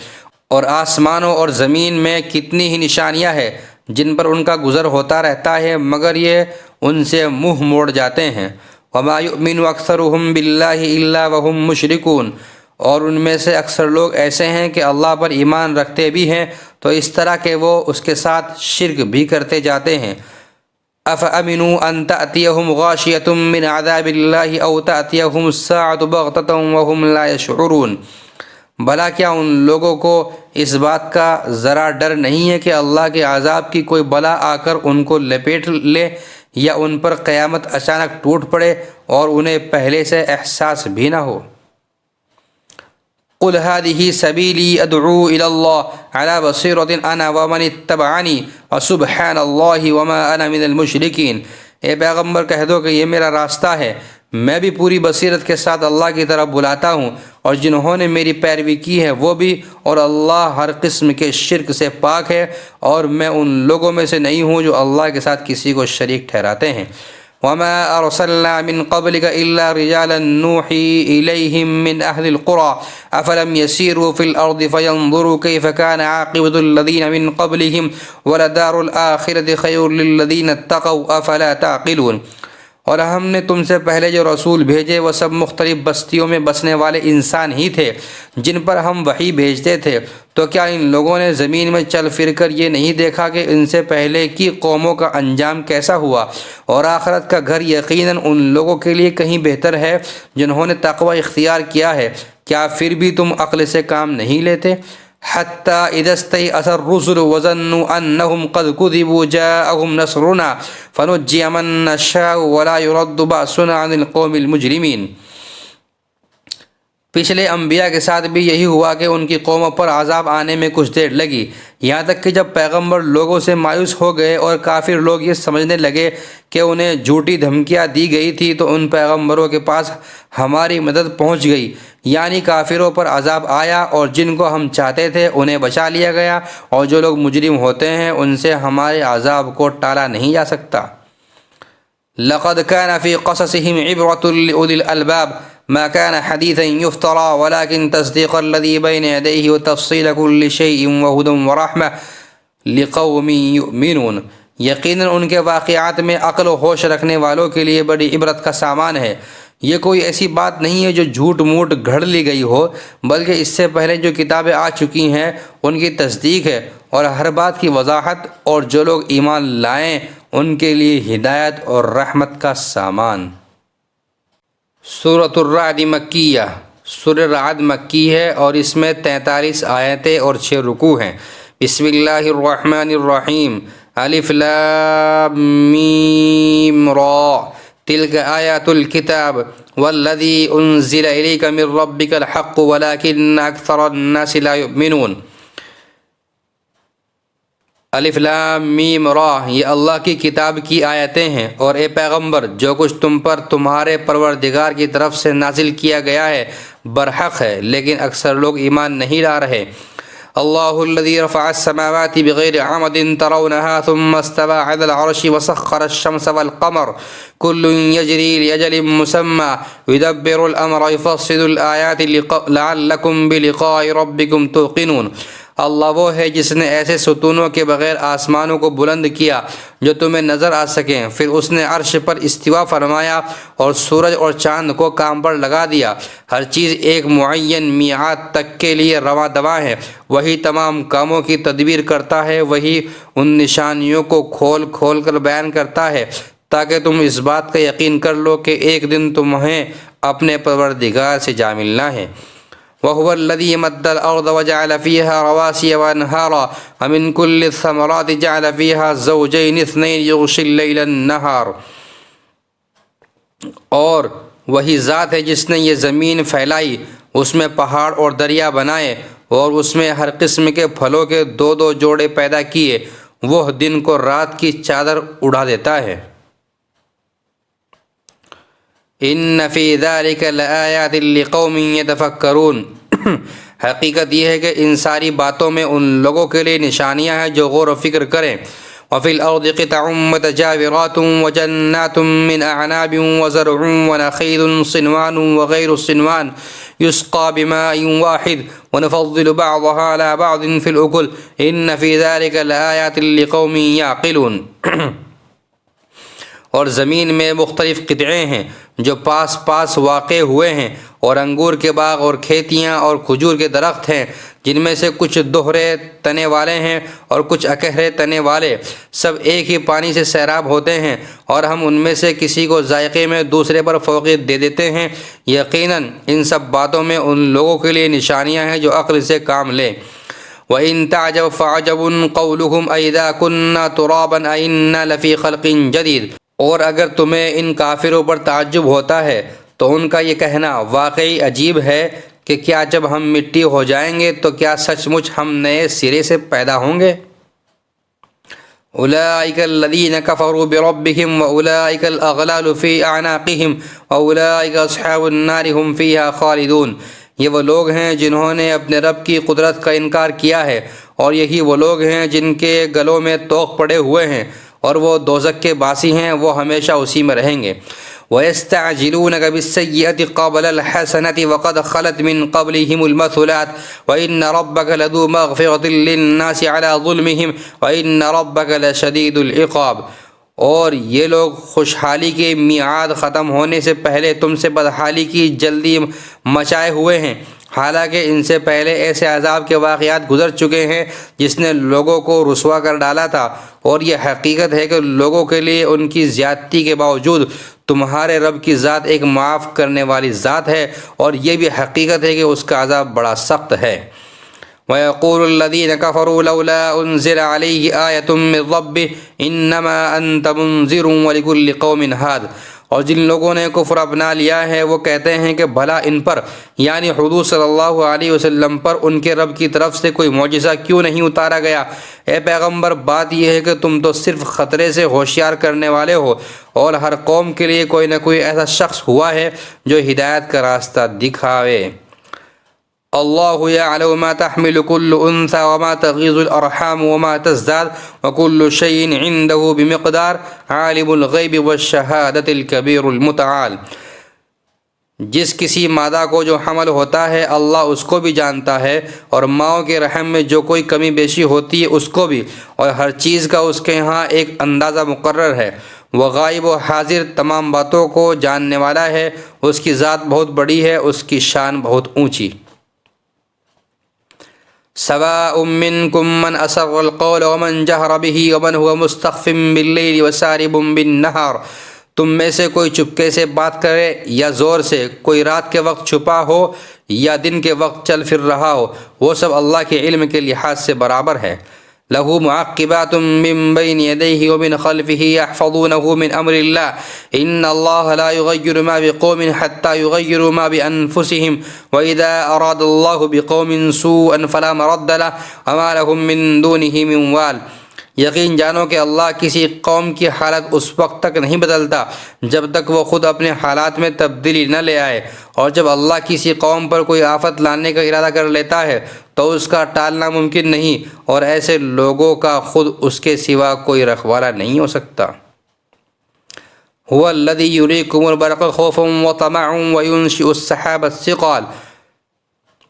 اور آسمانوں اور زمین میں کتنی ہی نشانیاں ہیں جن پر ان کا گزر ہوتا رہتا ہے مگر یہ ان سے منہ موڑ جاتے ہیں۔ وَمَا يُؤْمِنُ أَكْثَرُهُم بِاللَّهِ إِلَّا وَهُم مُشْرِكُونَ، اور ان میں سے اکثر لوگ ایسے ہیں کہ اللہ پر ایمان رکھتے بھی ہیں تو اس طرح کہ وہ اس کے ساتھ شرک بھی کرتے جاتے ہیں۔ أَفَأَمِنُوا أَن تَأْتِيَهُمْ غَاشِيَةٌ مِّنْ عَذَابِ اللَّهِ أَوْ تَأْتِيَهُمُ السَّاعَةُ بَغْتَةً وَهُمْ لَا يَشْعُرُونَ، بھلا کیا ان لوگوں کو اس بات کا ذرا ڈر نہیں ہے کہ اللہ کے عذاب کی کوئی بلا آ کر ان کو لپیٹ لے، یا ان پر قیامت اچانک ٹوٹ پڑے اور انہیں پہلے سے احساس بھی نہ ہو۔ قُلْ هَٰذِهِ سَبِيلِي أَدْعُو إِلَى اللَّهِ عَلَىٰ بَصِيرَةٍ أَنَا وَمَنِ اتَّبَعَنِي وَسُبْحَانَ اللَّهِ وَمَا أَنَا مِنَ الْمُشْرِكِينَ، اے پیغمبر کہہ دو کہ یہ میرا راستہ ہے، میں بھی پوری بصیرت کے ساتھ اللہ کی طرف بلاتا ہوں، اور جنہوں نے میری پیروی کی ہے وہ بھی، اور اللہ ہر قسم کے شرک سے پاک ہے، اور میں ان لوگوں میں سے نہیں ہوں جو اللہ کے ساتھ کسی کو شریک ٹھہراتے ہیں۔ وَمَا أَرْسَلْنَا مِن قَبْلِكَ إِلَّا رِجَالًا نُوحِي إِلَيْهِم مِّنْ أَهْلِ الْقُرَىٰ أَفَلَمْ يَسِيرُوا فِي الْأَرْضِ فَيَنظُرُوا كَيْفَ كَانَ عَاقِبَةُ الَّذِينَ مِن قَبْلِهِمْ وَلَدَارُ الْآخِرَةِ خَيْرٌ لِّلَّذِينَ اتَّقَوْا أَفَلَا تَعْقِلُونَ، اور ہم نے تم سے پہلے جو رسول بھیجے وہ سب مختلف بستیوں میں بسنے والے انسان ہی تھے جن پر ہم وحی بھیجتے تھے، تو کیا ان لوگوں نے زمین میں چل پھر کر یہ نہیں دیکھا کہ ان سے پہلے کی قوموں کا انجام کیسا ہوا، اور آخرت کا گھر یقیناً ان لوگوں کے لیے کہیں بہتر ہے جنہوں نے تقوی اختیار کیا ہے، کیا پھر بھی تم عقل سے کام نہیں لیتے؟ حتیٰ اذا استيأس الرسل وظنوا انهم قد كذبوا جاءهم نصرنا فنجي من نشاء ولا يرد بأسنا عن القوم المجرمين۔ پچھلے انبیاء کے ساتھ بھی یہی ہوا کہ ان کی قوموں پر عذاب آنے میں کچھ دیر لگی، یہاں تک کہ جب پیغمبر لوگوں سے مایوس ہو گئے اور کافر لوگ یہ سمجھنے لگے کہ انہیں جھوٹی دھمکیاں دی گئی تھی تو ان پیغمبروں کے پاس ہماری مدد پہنچ گئی، یعنی کافروں پر عذاب آیا اور جن کو ہم چاہتے تھے انہیں بچا لیا گیا، اور جو لوگ مجرم ہوتے ہیں ان سے ہمارے عذاب کو ٹالا نہیں جا سکتا۔ لقد كان في قصصهم عبرة لأولي الألباب ما كان حديثا يفترى ولكن تصديق الذي بين يديه وتفصيل كل شيء وهدى ورحمة لقوم يؤمنون، یقیناً ان کے واقعات میں عقل و ہوش رکھنے والوں کے لیے بڑی عبرت کا سامان ہے۔ یہ کوئی ایسی بات نہیں ہے جو جھوٹ موٹ گھڑ لی گئی ہو، بلکہ اس سے پہلے جو کتابیں آ چکی ہیں ان کی تصدیق ہے اور ہر بات کی وضاحت، اور جو لوگ ایمان لائیں ان کے لیے ہدایت اور رحمت کا سامان۔ سورۃ الرعد مکیہ، سورہ رعد مکی ہے اور اس میں 43 آیتیں اور 6 رکوع ہیں۔ بسم اللہ الرحمن الرحیم، الف لام میم را، تلک آیات الکتاب والذی انزل الیک من ربک الحق ولکن اکثر الناس لا یؤمنون۔ الف لام میم را، یہ اللہ کی کتاب کی آیتیں ہیں، اور اے پیغمبر جو کچھ تم پر تمہارے پروردگار کی طرف سے نازل کیا گیا ہے برحق ہے، لیکن اکثر لوگ ایمان نہیں لا رہے۔ اللہ الذی رفع السماوات بغیر عمد ترونها ثم استوى على العرش وسخر الشمس والقمر كل يجري لأجل مسمى يدبر الأمر يفصل الآيات لعلكم بلقاء ربكم توقنون۔ اللہ وہ ہے جس نے ایسے ستونوں کے بغیر آسمانوں کو بلند کیا جو تمہیں نظر آ سکیں، پھر اس نے عرش پر استوا فرمایا اور سورج اور چاند کو کام پر لگا دیا، ہر چیز ایک معین میعاد تک کے لیے رواں دواں ہے، وہی تمام کاموں کی تدبیر کرتا ہے، وہی ان نشانیوں کو کھول کھول کر بیان کرتا ہے تاکہ تم اس بات کا یقین کر لو کہ ایک دن تمہیں اپنے پروردگار سے جا ملنا ہے۔ وَهُوَ الَّذِي مَدَّ الْأَرْضَ وَجَعَلَ فِيهَا رَوَاسِيَ وَأَنْهَارًا وَمِنْ كُلِّ الثَّمَرَاتِ جَعَلَ فِيهَا زَوْجَيْنِ اثْنَيْنِ يُغْشِي اللَّيْلَ النَّهَارَ، اور وہی ذات ہے جس نے یہ زمین پھیلائی، اس میں پہاڑ اور دریا بنائے، اور اس میں ہر قسم کے پھلوں کے 2 جوڑے پیدا کیے، وہ دن کو رات کی چادر اڑا دیتا ہے۔ ان فی ذلک لآیات لقوم یتفکرون، حقیقت یہ ہے کہ ان ساری باتوں میں ان لوگوں کے لیے نشانیاں ہیں جو غور و فکر کریں۔ وفي الأرض قطع متجاورات وجنات من أعناب وزرع ونخيل صنوان وغير صنوان يسقى بماء واحد ونفضل بعضها على بعض في الأكل إن في ذلك لآيات لقوم يعقلون۔ اور زمین میں مختلف قطعے ہیں جو پاس پاس واقع ہوئے ہیں، اور انگور کے باغ اور کھیتیاں اور کھجور کے درخت ہیں جن میں سے کچھ دوہرے تنے والے ہیں اور کچھ اکہرے تنے والے، سب ایک ہی پانی سے سیراب ہوتے ہیں، اور ہم ان میں سے کسی کو ذائقے میں دوسرے پر فوقیت دے دیتے ہیں۔ یقیناً ان سب باتوں میں ان لوگوں کے لیے نشانیاں ہیں جو عقل سے کام لیں۔ وَإِن تَعْجَبْ فَعَجَبٌ قَوْلُهُمْ أَإِذَا كُنَّا تُرَابًا أَإِنَّا لَفِي خَلْقٍ جَدِيدٍ۔ اور اگر تمہیں ان کافروں پر تعجب ہوتا ہے تو ان کا یہ کہنا واقعی عجیب ہے کہ کیا جب ہم مٹی ہو جائیں گے تو کیا سچ مچ ہم نئے سرے سے پیدا ہوں گے؟ اولئک الذین کفروا بربہم واولئک الاغلال فی اعناقہم واولئک اصحاب النار ہم فیہا خالدون۔ یہ وہ لوگ ہیں جنہوں نے اپنے رب کی قدرت کا انکار کیا ہے، اور یہی وہ لوگ ہیں جن کے گلوں میں طوق پڑے ہوئے ہیں، اور وہ دوزخ کے باسی ہیں، وہ ہمیشہ اسی میں رہیں گے۔ وَيَسْتَعْجِلُونَكَ بِالسَّيِّئَةِ قَبْلَ الْحَسَنَةِ وَقَدْ خَلَتْ مِنْ قَبْلِهِمُ الْمَثُلَاتُ وَإِنَّ رَبَّكَ لَذُو مَغْفِرَةٍ لِلنَّاسِ عَلَى ظُلْمِهِمْ وَإِنَّ رَبَّكَ لَشَدِيدُ الْعِقَابِ۔ اور یہ لوگ خوشحالی کے میعاد ختم ہونے سے پہلے تم سے بدحالی کی جلدی مچائے ہوئے ہیں، حالانکہ ان سے پہلے ایسے عذاب کے واقعات گزر چکے ہیں جس نے لوگوں کو رسوا کر ڈالا تھا۔ اور یہ حقیقت ہے کہ لوگوں کے لیے ان کی زیادتی کے باوجود تمہارے رب کی ذات ایک معاف کرنے والی ذات ہے، اور یہ بھی حقیقت ہے کہ اس کا عذاب بڑا سخت ہے۔ وَيَقُولُ الَّذِينَ كَفَرُوا لَوْلَا أُنزِلَ عَلَيْهِ آيَةٌ مِّن رَّبِّهِ إِنَّمَا أَنتَ مُنذِرٌ وَلِكُلِّ قَوْمٍ هَادٍ۔ اور جن لوگوں نے کفر اپنا لیا ہے وہ کہتے ہیں کہ بھلا ان پر، یعنی حضور صلی اللہ علیہ وسلم پر، ان کے رب کی طرف سے کوئی معجزہ کیوں نہیں اتارا گیا؟ اے پیغمبر، بات یہ ہے کہ تم تو صرف خطرے سے ہوشیار کرنے والے ہو، اور ہر قوم کے لیے کوئی نہ کوئی ایسا شخص ہوا ہے جو ہدایت کا راستہ دکھاوے۔ اللہ یعلم ما تحمل كل انثى وما تغیض الارحام وما تزداد وكل شيء عنده بمقدار عالم الغیب والشہادۃ الکبیر المتعال۔ جس کسی مادہ کو جو حمل ہوتا ہے اللہ اس کو بھی جانتا ہے، اور ماؤں کے رحم میں جو کوئی کمی بیشی ہوتی ہے اس کو بھی، اور ہر چیز کا اس کے ہاں ایک اندازہ مقرر ہے۔ وہ غائب و حاضر تمام باتوں کو جاننے والا ہے، اس کی ذات بہت بڑی ہے، اس کی شان بہت اونچی۔ سواء منکم من اسر القول ومن جہر به ومن هو مستخف باللیل وسارب بالنہار۔ تم میں سے کوئی چپکے سے بات کرے یا زور سے، کوئی رات کے وقت چھپا ہو یا دن کے وقت چل پھر رہا ہو، وہ سب اللہ کے علم کے لحاظ سے برابر ہے۔ لَهُ مُعَقِّبَاتٌ مِّن بَيْنِ يَدَيْهِ وَمِنْ خَلْفِهِ يَحْفَظُونَهُ مِنْ أَمْرِ اللَّهِ إِنَّ اللَّهَ لَا يُغَيِّرُ مَا بِقَوْمٍ حَتَّى يُغَيِّرُوا مَا بِأَنفُسِهِمْ وَإِذَا أَرَادَ اللَّهُ بِقَوْمٍ سُوءًا فَلَا مَرَدَّ لَهُ وَمَا لَهُم مِّن دُونِهِ مِن وَالٍ۔ یقین جانو کہ اللہ کسی قوم کی حالت اس وقت تک نہیں بدلتا جب تک وہ خود اپنے حالات میں تبدیلی نہ لے آئے، اور جب اللہ کسی قوم پر کوئی آفت لانے کا ارادہ کر لیتا ہے تو اس کا ٹالنا ممکن نہیں، اور ایسے لوگوں کا خود اس کے سوا کوئی رکھوالا نہیں ہو سکتا۔ هو الذی یریکم البرق خوفا وطمعا وینشئ السحاب الثقال۔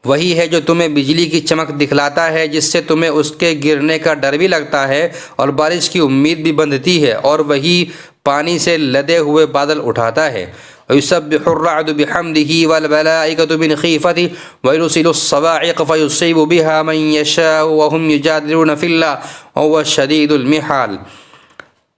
وہی ہے جو تمہیں بجلی کی چمک دکھلاتا ہے جس سے تمہیں اس کے گرنے کا ڈر بھی لگتا ہے اور بارش کی امید بھی بندھتی ہے، اور وہی پانی سے لدے ہوئے بادل اٹھاتا ہے۔ وَيُسَبِّحُ الرَّعْدُ بِحَمْدِهِ وَالْمَلَائِكَةُ مِنْ خِيفَتِهِ وَيُرْسِلُ الصَّوَاعِقَ فَيُصِيبُ بِهَا مَنْ يَشَاءُ وَهُمْ يُجَادِلُونَ فِي اللَّهِ وَهُوَ الشَّدِيدُ الْمِحَالِ۔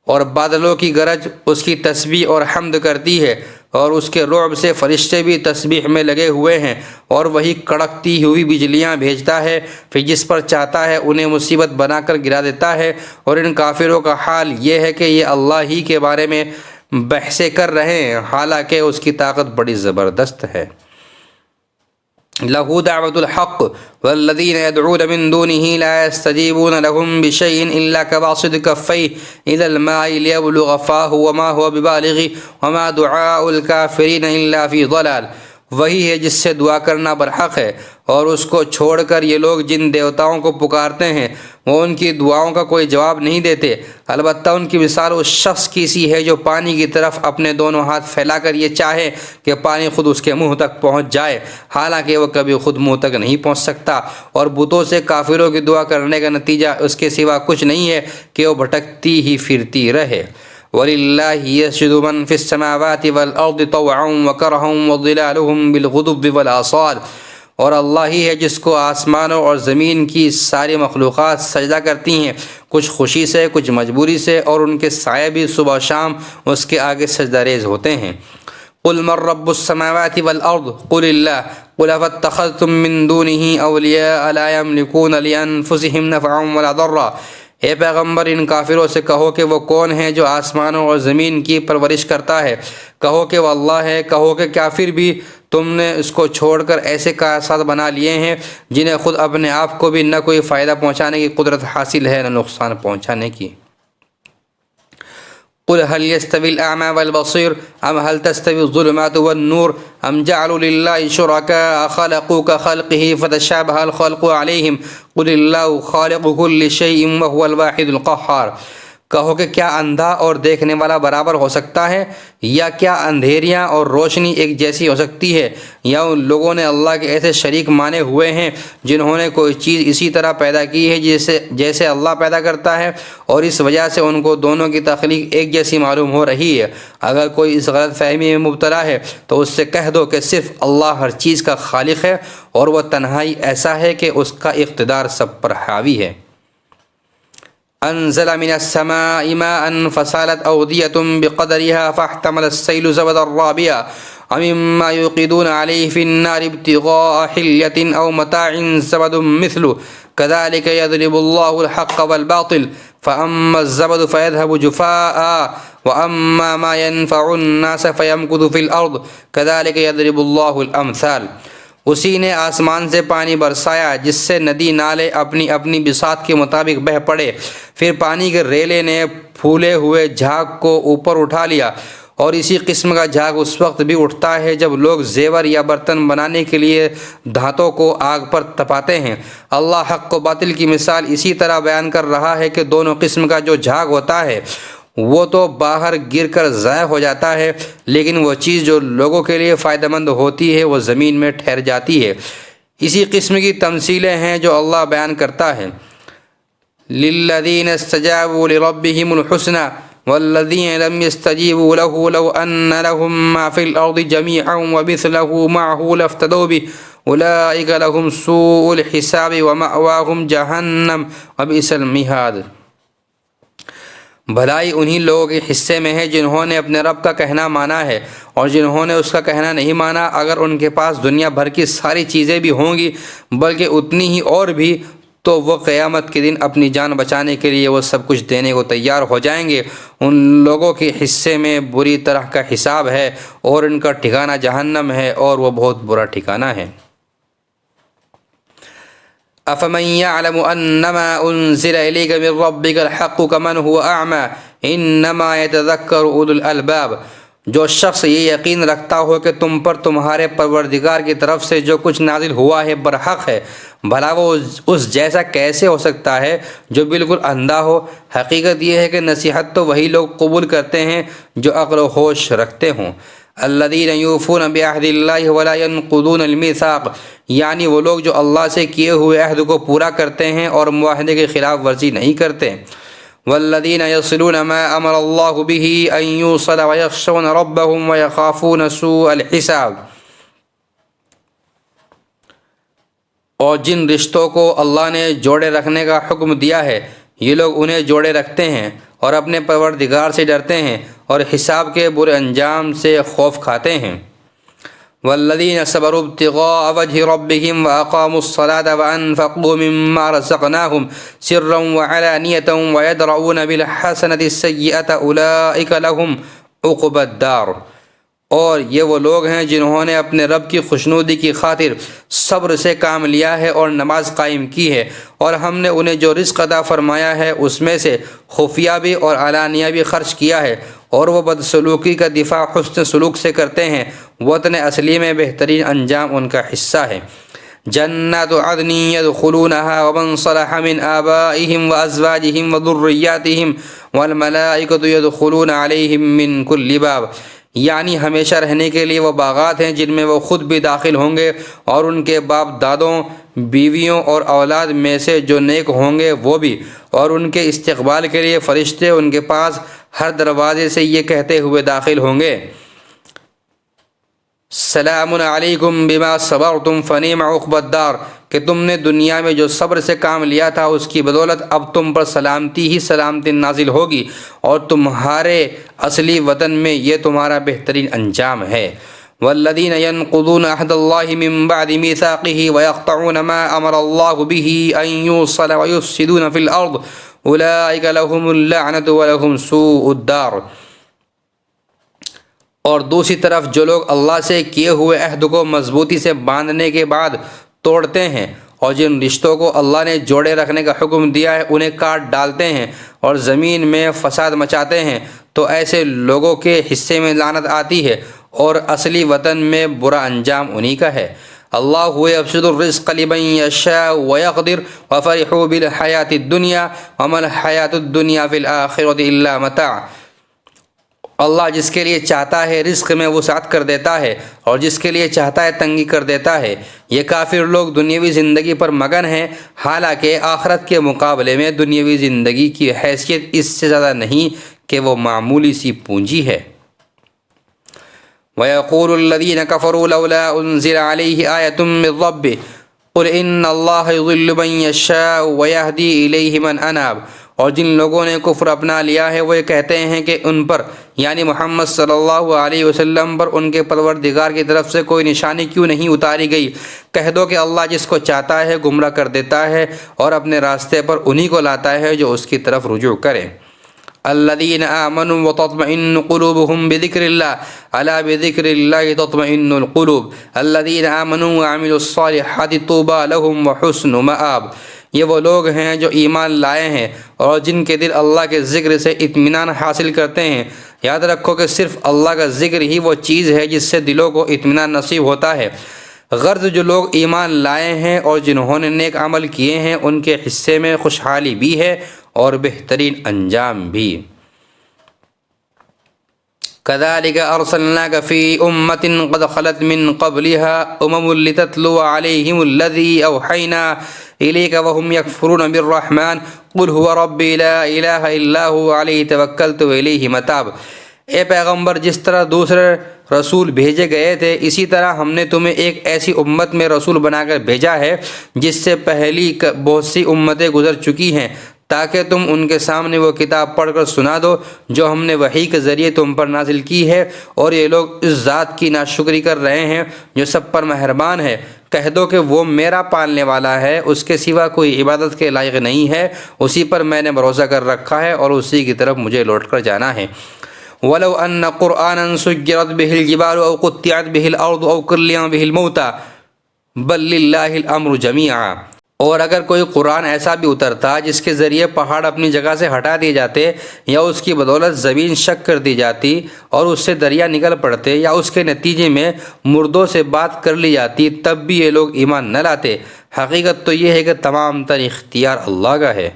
اور بادلوں کی گرج اس کی تسبیح اور حمد کرتی ہے، اور اس کے رعب سے فرشتے بھی تسبیح میں لگے ہوئے ہیں، اور وہی کڑکتی ہوئی بجلیاں بھیجتا ہے، پھر جس پر چاہتا ہے انہیں مصیبت بنا کر گرا دیتا ہے۔ اور ان کافروں کا حال یہ ہے کہ یہ اللہ ہی کے بارے میں بحثیں کر رہے ہیں، حالانکہ اس کی طاقت بڑی زبردست ہے۔ لَهُ دَعْوَةُ الْحَقِّ وَالَّذِينَ يَدْعُونَ مِن دُونِهِ لَا يَسْتَجِيبُونَ لَهُم بِشَيْءٍ إِلَّا كَبَاسِطِ كَفَّيْهِ إِلَى الْمَاءِ لِيَبْلُغَ فَاهُ وَمَا هُوَ بِبَالِغِهِ وَمَا دُعَاءُ الْكَافِرِينَ إِلَّا فِي ضَلَالٍ۔ وہی ہے جس سے دعا کرنا برحق ہے، اور اس کو چھوڑ کر یہ لوگ جن دیوتاؤں کو پکارتے ہیں وہ ان کی دعاؤں کا کوئی جواب نہیں دیتے، البتہ ان کی مثال اس شخص کی سی ہے جو پانی کی طرف اپنے دونوں ہاتھ پھیلا کر یہ چاہے کہ پانی خود اس کے منہ تک پہنچ جائے، حالانکہ وہ کبھی خود منہ تک نہیں پہنچ سکتا، اور بتوں سے کافروں کی دعا کرنے کا نتیجہ اس کے سوا کچھ نہیں ہے کہ وہ بھٹکتی ہی پھرتی رہے۔ وَلِلَّهِ يَسْجُدُ مَن فِي السَّمَاوَاتِ وَالْأَرْضِ طَوْعًا وَكَرْهًا وَظِلَالُهُم بِالْغُدُوِّ وَالْآصَالِ، اور اللہ ہی ہے جس کو آسمانوں اور زمین کی ساری مخلوقات سجدہ کرتی ہیں، کچھ خوشی سے کچھ مجبوری سے، اور ان کے سائے بھی صبح و شام اس کے آگے سجدہ ریز ہوتے ہیں۔ قُلْ مَن رَّبُّ السَّمَاوَاتِ وَالْأَرْضِ قُلِ اللَّهُ قُلْ أَفَاتَّخَذْتُم مِّن دُونِهِ أَوْلِيَاءَ لَا يَمْلِكُونَ لِأَنفُسِهِمْ نَفْعًا وَلَا ضَرًّا۔ اے پیغمبر ان کافروں سے کہو کہ وہ کون ہیں جو آسمانوں اور زمین کی پرورش کرتا ہے، کہو کہ وہ اللہ ہے، کہو کہ کیا پھر بھی تم نے اس کو چھوڑ کر ایسے کائنات بنا لیے ہیں جنہیں خود اپنے آپ کو بھی نہ کوئی فائدہ پہنچانے کی قدرت حاصل ہے نہ نقصان پہنچانے کی۔ قل هل يستوي الأعمى والبصير أم هل تستوي الظلمات والنور أم جعلوا لله شركاء خلقوا كخلقه فتشابه الخلق عليهم قل الله خالق كل شيء وهو الواحد القهار۔ کہو کہ کیا اندھا اور دیکھنے والا برابر ہو سکتا ہے، یا کیا اندھیریاں اور روشنی ایک جیسی ہو سکتی ہے، یا ان لوگوں نے اللہ کے ایسے شریک مانے ہوئے ہیں جنہوں نے کوئی چیز اسی طرح پیدا کی ہے جیسے اللہ پیدا کرتا ہے، اور اس وجہ سے ان کو دونوں کی تخلیق ایک جیسی معلوم ہو رہی ہے۔ اگر کوئی اس غلط فہمی میں مبتلا ہے تو اس سے کہہ دو کہ صرف اللہ ہر چیز کا خالق ہے، اور وہ تنہائی ایسا ہے کہ اس کا اقتدار سب پر حاوی ہے۔ انزل من السماء ماء فسالت أودية بقدرها فاحتمل السيل زبدا رابيا ومما يوقدون عليه في النار ابتغاء حلية أو متاع زبد مثله كذلك يضرب الله الحق والباطل فأما الزبد فيذهب جفاء وأما ما ينفع الناس فيمكث في الأرض كذلك يضرب الله الأمثال۔ اسی نے آسمان سے پانی برسایا جس سے ندی نالے اپنی اپنی بساط کے مطابق بہہ پڑے، پھر پانی کے ریلے نے پھولے ہوئے جھاگ کو اوپر اٹھا لیا، اور اسی قسم کا جھاگ اس وقت بھی اٹھتا ہے جب لوگ زیور یا برتن بنانے کے لیے دھاتوں کو آگ پر تپاتے ہیں۔ اللہ حق و باطل کی مثال اسی طرح بیان کر رہا ہے کہ دونوں قسم کا جو جھاگ ہوتا ہے وہ تو باہر گر کر ضائع ہو جاتا ہے، لیکن وہ چیز جو لوگوں کے لیے فائدہ مند ہوتی ہے وہ زمین میں ٹھہر جاتی ہے۔ اسی قسم کی تمثیلیں ہیں جو اللہ بیان کرتا ہے۔ لِلَّذِينَ اسْتَجَابُوا لِرَبِّهِمُ الْحُسْنَى وَالَّذِينَ لَمْ يَسْتَجِيبُوا لَهُ لَوْ أَنَّ لَهُم مَّا فِي الْأَرْضِ جَمِيعًا وَمِثْلَهُ مَعَهُ لَافْتَدَوْا بِهِ أُولَٰئِكَ لَهُمْ سُوءُ الْحِسَابِ وَمَأْوَاهُمْ جَهَنَّمُ وَبِئْسَ الْمِهَادُ۔ بھلائی انہی لوگوں کے حصے میں ہے جنہوں نے اپنے رب کا کہنا مانا ہے، اور جنہوں نے اس کا کہنا نہیں مانا، اگر ان کے پاس دنیا بھر کی ساری چیزیں بھی ہوں گی بلکہ اتنی ہی اور بھی، تو وہ قیامت کے دن اپنی جان بچانے کے لیے وہ سب کچھ دینے کو تیار ہو جائیں گے۔ ان لوگوں کے حصے میں بری طرح کا حساب ہے، اور ان کا ٹھکانہ جہنم ہے، اور وہ بہت برا ٹھکانہ ہے۔ أفمن يعلم أنما أنزل إليك من ربك الحق كمن هو أعمى إنما يتذكر أولو الألباب۔ جو شخص یہ یقین رکھتا ہو کہ تم پر تمہارے پروردگار کی طرف سے جو کچھ نازل ہوا ہے برحق ہے، بھلا وہ اس جیسا کیسے ہو سکتا ہے جو بالکل اندھا ہو؟ حقیقت یہ ہے کہ نصیحت تو وہی لوگ قبول کرتے ہیں جو عقل و ہوش رکھتے ہوں۔ الذین یوفون بعہد اللہ ولا ینقضون المیثاق، یعنی وہ لوگ جو اللہ سے کیے ہوئے عہد کو پورا کرتے ہیں اور معاہدے کی خلاف ورزی نہیں کرتے۔ والذین یصلون ما امر اللہ به ان یوصل ویخشون ربهم ویخافون سوء الحساب، اور جن رشتوں کو اللہ نے جوڑے رکھنے کا حکم دیا ہے یہ لوگ انہیں جوڑے رکھتے ہیں اور اپنے پروردگار سے ڈرتے ہیں اور حساب کے برے انجام سے خوف کھاتے ہیں۔ والذین صبروا ابتغاء وجہ ربهم واقاموا الصلاة وانفقوا مما رزقناهم سرا وعلانیة ويدرؤون بالحسنة السیئة اولئک لهم عقبى الدار، اور یہ وہ لوگ ہیں جنہوں نے اپنے رب کی خوشنودی کی خاطر صبر سے کام لیا ہے اور نماز قائم کی ہے، اور ہم نے انہیں جو رزق عطا فرمایا ہے اس میں سے خفیہ بھی اور علانیہ بھی خرچ کیا ہے، اور وہ بدسلوکی کا دفاع حسن سلوک سے کرتے ہیں، وطن اصلی میں بہترین انجام ان کا حصہ ہے۔ جنات عدن يدخلونها ومن صلح من آبائهم وأزواجهم وذرياتهم والملائكة يدخلون عليهم من كل باب، یعنی ہمیشہ رہنے کے لیے وہ باغات ہیں جن میں وہ خود بھی داخل ہوں گے اور ان کے باپ دادوں، بیویوں اور اولاد میں سے جو نیک ہوں گے وہ بھی، اور ان کے استقبال کے لیے فرشتے ان کے پاس ہر دروازے سے یہ کہتے ہوئے داخل ہوں گے، سلام علیکم بما صبرتم فنعم عقبی الدار، کہ تم نے دنیا میں جو صبر سے کام لیا تھا اس کی بدولت اب تم پر سلامتی ہی سلامتی نازل ہوگی، اور تمہارے اصلی وطن میں یہ تمہارا بہترین انجام ہے۔ والذین ينقضون عہد اللہ من بعد میثاقہ ویقطعون ما امر اللہ بہ ان یوصل ویفسدون فی الارض اولئک لهم اللعنۃ ولهم سوء الدار۔ اور دوسری طرف جو لوگ اللہ سے کیے ہوئے عہد کو مضبوطی سے باندھنے کے بعد توڑتے ہیں اور جن رشتوں کو اللہ نے جوڑے رکھنے کا حکم دیا ہے انہیں کاٹ ڈالتے ہیں اور زمین میں فساد مچاتے ہیں، تو ایسے لوگوں کے حصے میں لعنت آتی ہے اور اصلی وطن میں برا انجام انہی کا ہے۔ اللہ یبسط الرزق لمن یشاء ویقدر وفرحوا بالحیاۃ الدنیا وما الحیاۃ الدنیا فی الآخرۃ الا متاع۔ اللہ جس کے لیے چاہتا ہے رزق میں وسعت کر دیتا ہے اور جس کے لیے چاہتا ہے تنگی کر دیتا ہے۔ یہ کافر لوگ دنیاوی زندگی پر مگن ہیں، حالانکہ آخرت کے مقابلے میں دنیاوی زندگی کی حیثیت اس سے زیادہ نہیں کہ وہ معمولی سی پونجی ہے۔ وَيَقُولُ الَّذِينَ كَفَرُوا لَوْلَا أُنزِلَ عَلَيْهِ آيَةٌ مِّن رَّبِّهِ قُلْ إِنَّ اللَّهَ يُضِلُّ مَن يَشَاءُ وَيَهْدِي إِلَيْهِ مَنْ أَنَابَ۔ اور جن لوگوں نے کفر اپنا لیا ہے وہ یہ کہتے ہیں کہ ان پر یعنی محمد صلی اللہ علیہ وسلم پر ان کے پروردگار کی طرف سے کوئی نشانی کیوں نہیں اتاری گئی۔ کہہ دو کہ اللہ جس کو چاہتا ہے گمراہ کر دیتا ہے اور اپنے راستے پر انہی کو لاتا ہے جو اس کی طرف رجوع کرے۔ الذین آمنوا وتطمئن قلوبهم بذکر اللہ الا بذکر اللہ تطمئن القلوب الذین آمنوا وعملوا الصالحات طوبی لهم وحسن مآب۔ یہ وہ لوگ ہیں جو ایمان لائے ہیں اور جن کے دل اللہ کے ذکر سے اطمینان حاصل کرتے ہیں۔ یاد رکھو کہ صرف اللہ کا ذکر ہی وہ چیز ہے جس سے دلوں کو اطمینان نصیب ہوتا ہے۔ غرض جو لوگ ایمان لائے ہیں اور جنہوں نے نیک عمل کیے ہیں ان کے حصے میں خوشحالی بھی ہے اور بہترین انجام بھی۔ كذلك أرسلناك في أمة قد خلت من قبلها لتتلو عليهم الذي أوحينا إليك وهم يكفرون بالرحمن قل هو ربي لا إله إلا هو عليه توكلت وإليه متاب۔ اے پیغمبر جس طرح دوسرے رسول بھیجے گئے تھے اسی طرح ہم نے تمہیں ایک ایسی امت میں رسول بنا کر بھیجا ہے جس سے پہلی بہت سی امتیں گزر چکی ہیں، تاکہ تم ان کے سامنے وہ کتاب پڑھ کر سنا دو جو ہم نے وحی کے ذریعے تم پر نازل کی ہے، اور یہ لوگ اس ذات کی ناشکری کر رہے ہیں جو سب پر مہربان ہے۔ کہہ دو کہ وہ میرا پالنے والا ہے، اس کے سوا کوئی عبادت کے لائق نہیں ہے، اسی پر میں نے بھروسہ کر رکھا ہے اور اسی کی طرف مجھے لوٹ کر جانا ہے۔ وَلَوْ أَنَّ قُرْآنًا سُيِّرَتْ بِهِ الْجِبَالُ أَوْ قُطِّعَتْ بِهِ الْأَرْضُ أَوْ كُلِّمَ بِهِ الْمَوْتَى بَل لِلَّهِ الْأَمْرُ جَمِيعًا۔ اور اگر کوئی قرآن ایسا بھی اترتا جس کے ذریعے پہاڑ اپنی جگہ سے ہٹا دیے جاتے یا اس کی بدولت زمین شق کر دی جاتی اور اس سے دریا نکل پڑتے یا اس کے نتیجے میں مردوں سے بات کر لی جاتی تب بھی یہ لوگ ایمان نہ لاتے۔ حقیقت تو یہ ہے کہ تمام تر اختیار اللہ کا ہے۔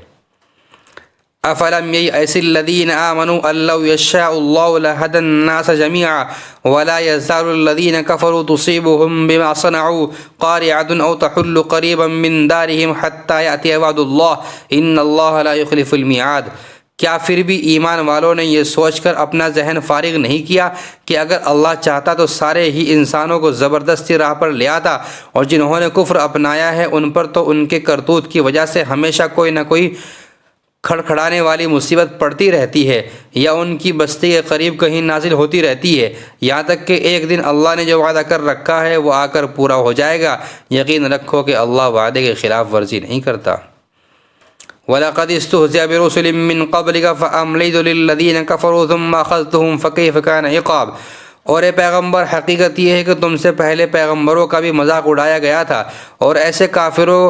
افلم ییأس الذین آمنوا ان لو یشاء اللہ لہدی الناس جميعا ولا یزال الذین کفروا تصیبهم بما صنعوا قارعة او تحل قریبا من دارهم حتى یأتی وعد اللہ ان اللہ لا یخلف المیعاد۔ کیا پھر بھی ایمان والوں نے یہ سوچ کر اپنا ذہن فارغ نہیں کیا کہ اگر اللہ چاہتا تو سارے ہی انسانوں کو زبردستی راہ پر لے آتا، اور جنہوں نے کفر اپنایا ہے ان پر تو ان کے کرتوت کی وجہ سے ہمیشہ کوئی نہ کوئی کھڑکھڑانے والی مصیبت پڑتی رہتی ہے یا ان کی بستی کے قریب کہیں نازل ہوتی رہتی ہے، یہاں تک کہ ایک دن اللہ نے جو وعدہ کر رکھا ہے وہ آ کر پورا ہو جائے گا۔ یقین رکھو کہ اللہ وعدے کی خلاف ورزی نہیں کرتا۔ وَلَقَدِ اسْتُهْزِئَ بِرُسُلٍ مِّن قَبْلِكَ فَأَمْلَيْتُ لِلَّذِينَ كَفَرُوا ثُمَّ أَخَذْتُهُمْ فَكَيْفَ كَانَ عِقَابِ۔ اور اے پیغمبر حقیقت یہ ہے کہ تم سے پہلے پیغمبروں کا بھی مذاق اڑایا گیا تھا، اور ایسے کافروں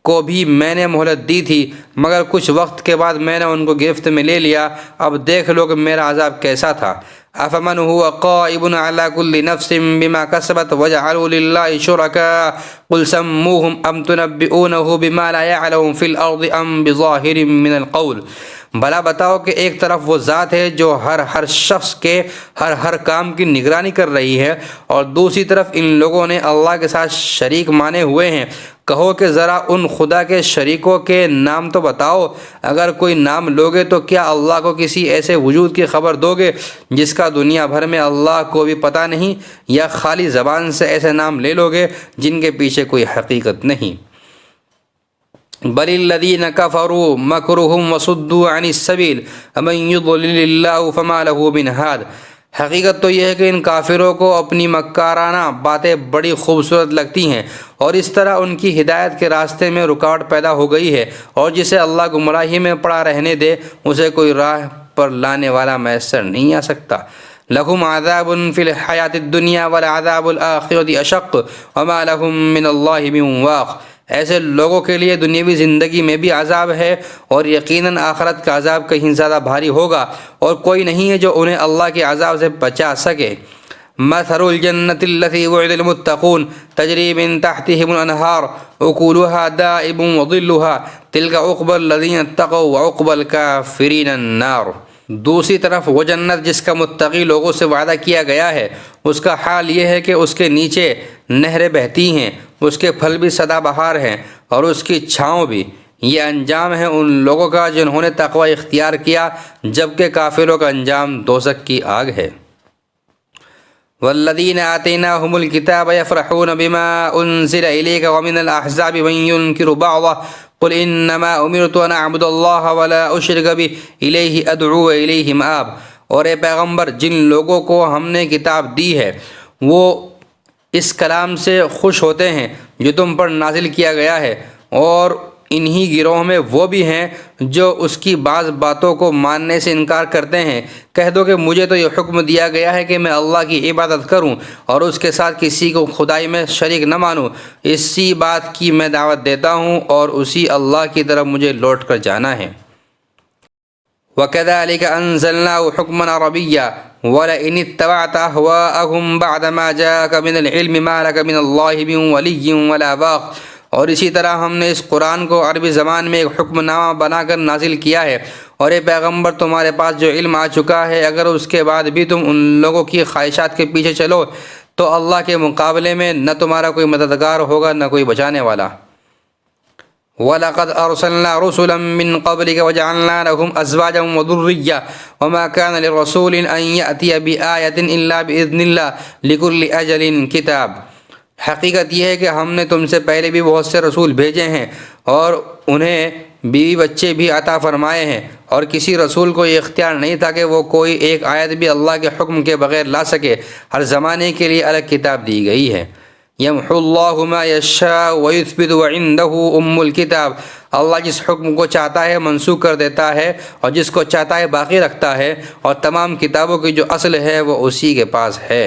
کو بھی میں نے مہلت دی تھی، مگر کچھ وقت کے بعد میں نے ان کو گرفت میں لے لیا۔ اب دیکھ لو کہ میرا عذاب کیسا تھا۔ افمن هو قائم على كل نفس بما كسبت وجعلوا لله شركاء قل سموهم ام تنبئونه بما لا يعلم في الارض ام بظاهر من القول۔ بھلا بتاؤ کہ ایک طرف وہ ذات ہے جو ہر شخص کے ہر کام کی نگرانی کر رہی ہے، اور دوسری طرف ان لوگوں نے اللہ کے ساتھ شریک مانے ہوئے ہیں۔ کہو کہ ذرا ان خدا کے شریکوں کے نام تو بتاؤ، اگر کوئی نام لوگے تو کیا اللہ کو کسی ایسے وجود کی خبر دو گے جس کا دنیا بھر میں اللہ کو بھی پتہ نہیں، یا خالی زبان سے ایسے نام لے لو گے جن کے پیچھے کوئی حقیقت نہیں؟ بل الذین کفروا مکرهم وصدوا عن السبیل ومن یضلل اللہ فما له من ہاد۔ حقیقت تو یہ ہے کہ ان کافروں کو اپنی مکارانہ باتیں بڑی خوبصورت لگتی ہیں، اور اس طرح ان کی ہدایت کے راستے میں رکاوٹ پیدا ہو گئی ہے، اور جسے اللہ گمراہی میں پڑا رہنے دے اسے کوئی راہ پر لانے والا میسر نہیں آ سکتا۔ لَهُمْ عَذَابٌ فِي الْحَيَاةِ الدُّنْيَا وَالْعَذَابُ الْآخِرَةِ أَشَقُّ وَمَا لَهُم مِّنَ اللَّهِ مِن وَاقٍ۔ ایسے لوگوں کے لیے دنیاوی زندگی میں بھی عذاب ہے، اور یقیناً آخرت کا عذاب کہیں زیادہ بھاری ہوگا، اور کوئی نہیں ہے جو انہیں اللہ کے عذاب سے بچا سکے۔ مثل الجنة التي وعد المتقون تجري من تحتهم الأنهار أكلها دائم وظلها تلك عقبى الذين اتقوا وعقبى الكافرين النار۔ دوسری طرف وہ جنت جس کا متقی لوگوں سے وعدہ کیا گیا ہے، اس کا حال یہ ہے کہ اس کے نیچے نہریں بہتی ہیں، اس کے پھل بھی سدا بہار ہیں اور اس کی چھاؤں بھی۔ یہ انجام ہے ان لوگوں کا جنہوں نے تقوی اختیار کیا، جبکہ کافروں کا انجام دوزخ کی آگ ہے۔ والذین آتیناہم الکتاب یفرحون بما انزل الیک ومن الاحزاب من ینکر بعضہ قل انما امرت ان اعبد اللہ ولا اشرک بہ الیہ ادعو الیہ مآب۔ اور اے پیغمبر، جن لوگوں کو ہم نے کتاب دی ہے وہ اس کلام سے خوش ہوتے ہیں جو تم پر نازل کیا گیا ہے، اور انہی گروہ میں وہ بھی ہیں جو اس کی بعض باتوں کو ماننے سے انکار کرتے ہیں۔ کہہ دو کہ مجھے تو یہ حکم دیا گیا ہے کہ میں اللہ کی عبادت کروں اور اس کے ساتھ کسی کو خدائی میں شریک نہ مانوں، اسی بات کی میں دعوت دیتا ہوں اور اسی اللہ کی طرف مجھے لوٹ کر جانا ہے۔ وَكَذَلِكَ أَنزَلْنَاهُ حُكْمًا عَرَبِيًّا وَلَئِنِ اتَّبَعْتَ أَهْوَاءَهُمْ بَعْدَ مَا جَاءَكَ مِنَ الْعِلْمِ مَا لَكَ مِنَ اللَّهِ مِن وَلِيٍّ وَلَا وَاقٍ۔ اور اسی طرح ہم نے اس قرآن کو عربی زبان میں ایک حکم نامہ بنا کر نازل کیا ہے، اور اے پیغمبر، تمہارے پاس جو علم آ چکا ہے، اگر اس کے بعد بھی تم ان لوگوں کی خواہشات کے پیچھے چلو تو اللہ کے مقابلے میں نہ تمہارا کوئی مددگار ہوگا نہ کوئی بچانے والا۔ وَلَقَدْ أَرْسَلْنَا رُسُلًا مِّن قَبْلِكَ وَجَعَلْنَا لَهُمْ أَزْوَاجًا وَذُرِّيَّةً وَمَا كَانَ لِلرَّسُولِ أَن يَأْتِيَ بِآيَةٍ إِلَّا بِإِذْنِ اللَّهِ لِكُلِّ أَجَلٍ كِتَابٌ۔ حقیقت یہ ہے کہ ہم نے تم سے پہلے بھی بہت سے رسول بھیجے ہیں اور انہیں بیوی بچے بھی عطا فرمائے ہیں، اور کسی رسول کو یہ اختیار نہیں تھا کہ وہ کوئی ایک آیت بھی اللہ کے حکم کے بغیر لا سکے۔ ہر زمانے کے لیے الگ کتاب دی گئی ہے۔ یمحو اللہ ما یشاء ویثبت وعنده ام الکتاب۔ اللہ جس حکم کو چاہتا ہے منسوخ کر دیتا ہے، اور جس کو چاہتا ہے باقی رکھتا ہے، اور تمام کتابوں کی جو اصل ہے وہ اسی کے پاس ہے۔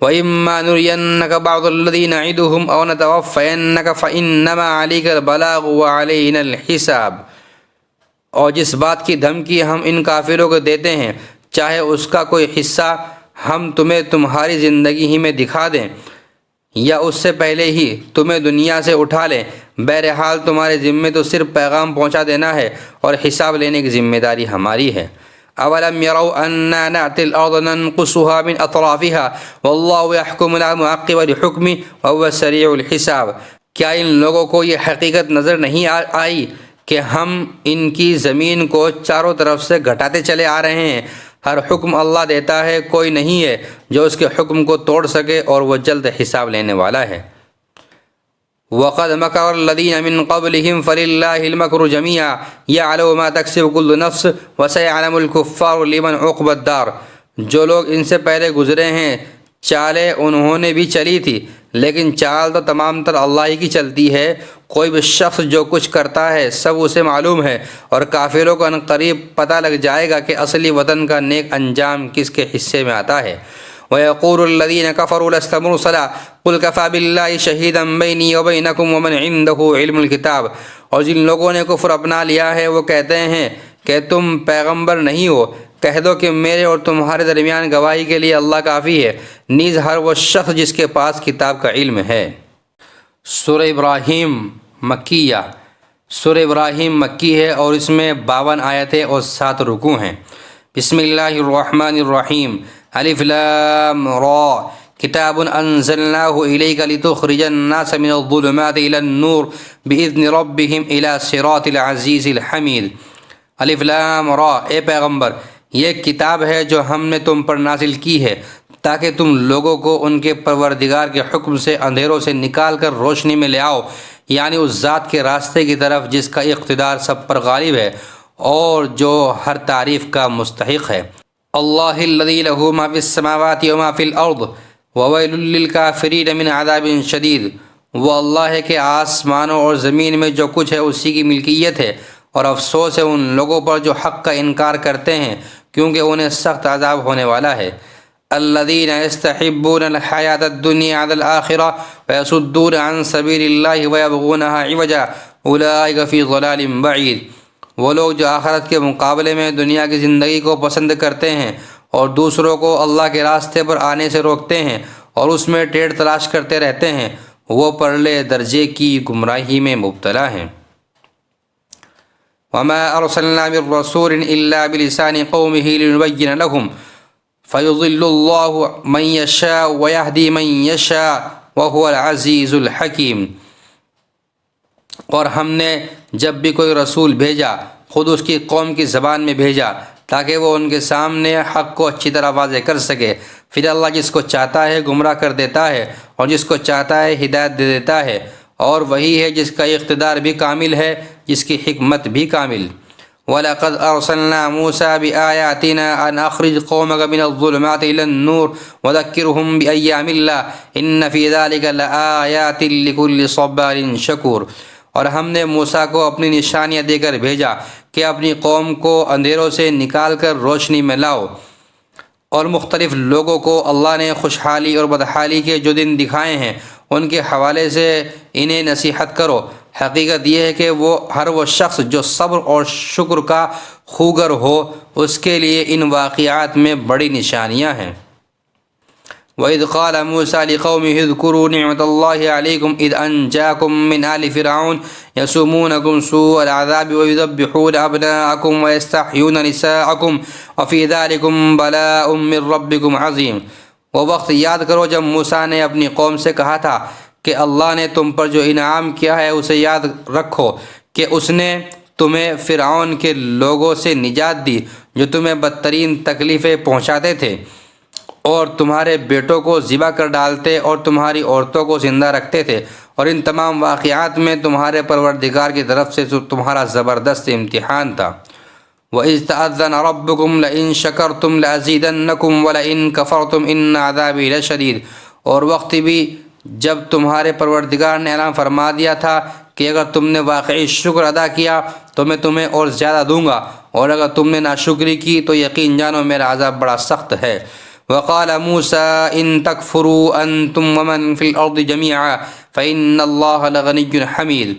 وَإِمَّا نُرِيَنَّكَ بَعْضَ الَّذِي نَعِدُهُمْ أَوْ نَتَوَفَّيَنَّكَ فَإِنَّمَا عَلَيْكَ الْبَلَاغُ وَعَلَيْنَا الْحِسَابُ۔ اور جس بات کی دھمکی ہم ان کافروں کو دیتے ہیں، چاہے اس کا کوئی حصہ ہم تمہیں تمہاری زندگی ہی میں دکھا دیں یا اس سے پہلے ہی تمہیں دنیا سے اٹھا لیں، بہرحال تمہارے ذمے تو صرف پیغام پہنچا دینا ہے، اور حساب لینے کی ذمہ داری ہماری ہے۔ اولم يروا انا نأتي الارض ننقصها من اطرافها والله يحكم لا معقب لحكمه وهو سريع الحساب۔ کیا ان لوگوں کو یہ حقیقت نظر نہیں آئی کہ ہم ان کی زمین کو چاروں طرف سے گھٹاتے چلے آ رہے ہیں؟ ہر حکم اللہ دیتا ہے، کوئی نہیں ہے جو اس کے حکم کو توڑ سکے، اور وہ جلد حساب لینے والا ہے۔ وَقَدْ مَكَرَ الَّذِينَ مِن قَبْلِهِمْ فَلِلَّهِ الْمَكْرُ جَمِيعًا يَعْلَمُ مَا تَكْسِبُ كُلُّ نَفْسٍ وَسَيَعْلَمُ الْكُفَّارُ لِمَنْ عُقْبَى الدَّارِ۔ جو لوگ ان سے پہلے گزرے ہیں چالیں انہوں نے بھی چلی تھی، لیکن چال تو تمام تر اللہ ہی کی چلتی ہے۔ کوئی بھی شخص جو کچھ کرتا ہے سب اسے معلوم ہے، اور کافروں کو عنقریب پتہ لگ جائے گا کہ اصلی وطن کا نیک انجام کس کے حصے میں آتا ہے۔ وَيَقُولُ الَّذِينَ كَفَرُوا لَسْتَ مُرْسَلًا قُلْ كَفَىٰ بِاللَّهِ شَهِيدًا بَيْنِي وَبَيْنَكُمْ وَمَنْ عِندَهُ عِلْمُ الْكِتَابِ۔ اور جن لوگوں نے کفر اپنا لیا ہے وہ کہتے ہیں کہ تم پیغمبر نہیں ہو، کہہ دو کہ میرے اور تمہارے درمیان گواہی کے لیے اللہ کافی ہے، نیز ہر وہ شخص جس کے پاس کتاب کا علم ہے۔ سورہ ابراہیم مکیہ۔ سورہ ابراہیم مکی ہے اور اس میں 52 آیتیں اور 7 رکوع ہیں۔ بسم اللہ الرحمن الرحیم۔ الف لام را کتاب انزلناہ الیک لتخرج الناس من الظلمات الی النور باذن ربہم الی صراط العزیز الحمید۔ الف لام را، اے پیغمبر یہ کتاب ہے جو ہم نے تم پر نازل کی ہے تاکہ تم لوگوں کو ان کے پروردگار کے حکم سے اندھیروں سے نکال کر روشنی میں لے آؤ، یعنی اس ذات کے راستے کی طرف جس کا اقتدار سب پر غالب ہے اور جو ہر تعریف کا مستحق ہے۔ اللہ الذی لہ ما فی السماوات وما فی الارض وویل للکافرین من عذاب شدید۔ وہ اللہ ہے کہ آسمانوں اور زمین میں جو کچھ ہے اسی کی ملکیت ہے، اور افسوس ہے ان لوگوں پر جو حق کا انکار کرتے ہیں کیونکہ انہیں سخت عذاب ہونے والا ہے۔ الذین یستحبون الحیاۃ الدنیا علی الآخرہ ویصدون عن سبیل اللہ ویبغونہا عوجا اولئک فی ضلال بعید۔ وہ لوگ جو آخرت کے مقابلے میں دنیا کی زندگی کو پسند کرتے ہیں اور دوسروں کو اللہ کے راستے پر آنے سے روکتے ہیں اور اس میں ٹیڑھ تلاش کرتے رہتے ہیں، وہ پرلے درجے کی گمراہی میں مبتلا ہیں۔ وما ارسلنا من رسول الا بلسان قومه لنبين لهم فيضل الله من يشاء ويهدي من يشاء وهو العزيز الحكيم۔ اور ہم نے جب بھی کوئی رسول بھیجا خود اس کی قوم کی زبان میں بھیجا تاکہ وہ ان کے سامنے حق کو اچھی طرح واضح کر سکے، پھر اللہ جس کو چاہتا ہے گمراہ کر دیتا ہے اور جس کو چاہتا ہے ہدایت دے دیتا ہے، اور وہی ہے جس کا اقتدار بھی کامل ہے، جس کی حکمت بھی کامل۔ وَلَقَدْ أَرْسَلْنَا مُوسَىٰ بِآيَاتِنَا أَنْ أَخْرِجْ قَوْمَكَ مِنَ الظُّلُمَاتِ إِلَى النُّورِ وَذَكِّرْهُمْ بِأَيَّامِ اللَّهِ إِنَّ فِي ذَلِكَ لَآيَاتٍ لِكُلِّ صَبَّارٍ شَكُورٍ۔ اور ہم نے موسیٰ کو اپنی نشانیاں دے کر بھیجا کہ اپنی قوم کو اندھیروں سے نکال کر روشنی میں لاؤ، اور مختلف لوگوں کو اللہ نے خوشحالی اور بدحالی کے جو دن دکھائے ہیں ان کے حوالے سے انہیں نصیحت کرو۔ حقیقت یہ ہے کہ ہر وہ شخص جو صبر اور شکر کا خوگر ہو اس کے لیے ان واقعات میں بڑی نشانیاں ہیں۔ وَإِذْ قَالَ مُوسَىٰ لِقَوْمِهِ اذْكُرُوا نِعْمَةَ اللَّهِ عَلَيْكُمْ إِذْ أَنْجَاكُم مِّنْ آلِ فِرْعَوْنَ يَسُومُونَكُمْ سُوءَ الْعَذَابِ وَيُذَبِّحُونَ أَبْنَاءَكُمْ وَيَسْتَحْيُونَ نِسَاءَكُمْ وَفِي ذَلِكُمْ بَلَاءٌ مِّن رَّبِّكُمْ عَظِيمٌ۔ وہ وقت یاد کرو جب موسیٰ نے اپنی قوم سے کہا تھا کہ اللہ نے تم پر جو انعام کیا ہے اسے یاد رکھو کہ اس نے تمہیں فرعون کے لوگوں سے نجات دی جو تمہیں بدترین تکلیفیں پہنچاتے تھے اور تمہارے بیٹوں کو ذبح کر ڈالتے اور تمہاری عورتوں کو زندہ رکھتے تھے، اور ان تمام واقعات میں تمہارے پروردگار کی طرف سے تمہارا زبردست امتحان تھا۔ وَإِذْ تَأَذَّنَ رَبُّكُمْ لَئِن شَكَرْتُمْ لَأَزِيدَنَّكُمْ وَلَئِن كَفَرْتُمْ إِنَّ عَذَابِي لَشَدِيدٌ۔ اور وقت بھی جب تمہارے پروردگار نے اعلان فرما دیا تھا کہ اگر تم نے واقعی شکر ادا کیا تو میں تمہیں اور زیادہ دوں گا، اور اگر تم نے ناشکری کی تو یقین جانو میرا عذاب بڑا سخت ہے۔ وقال موسیٰ ان تکفروا انتم ومن فی الارض جميعا فإن اللہ لغنی حمید۔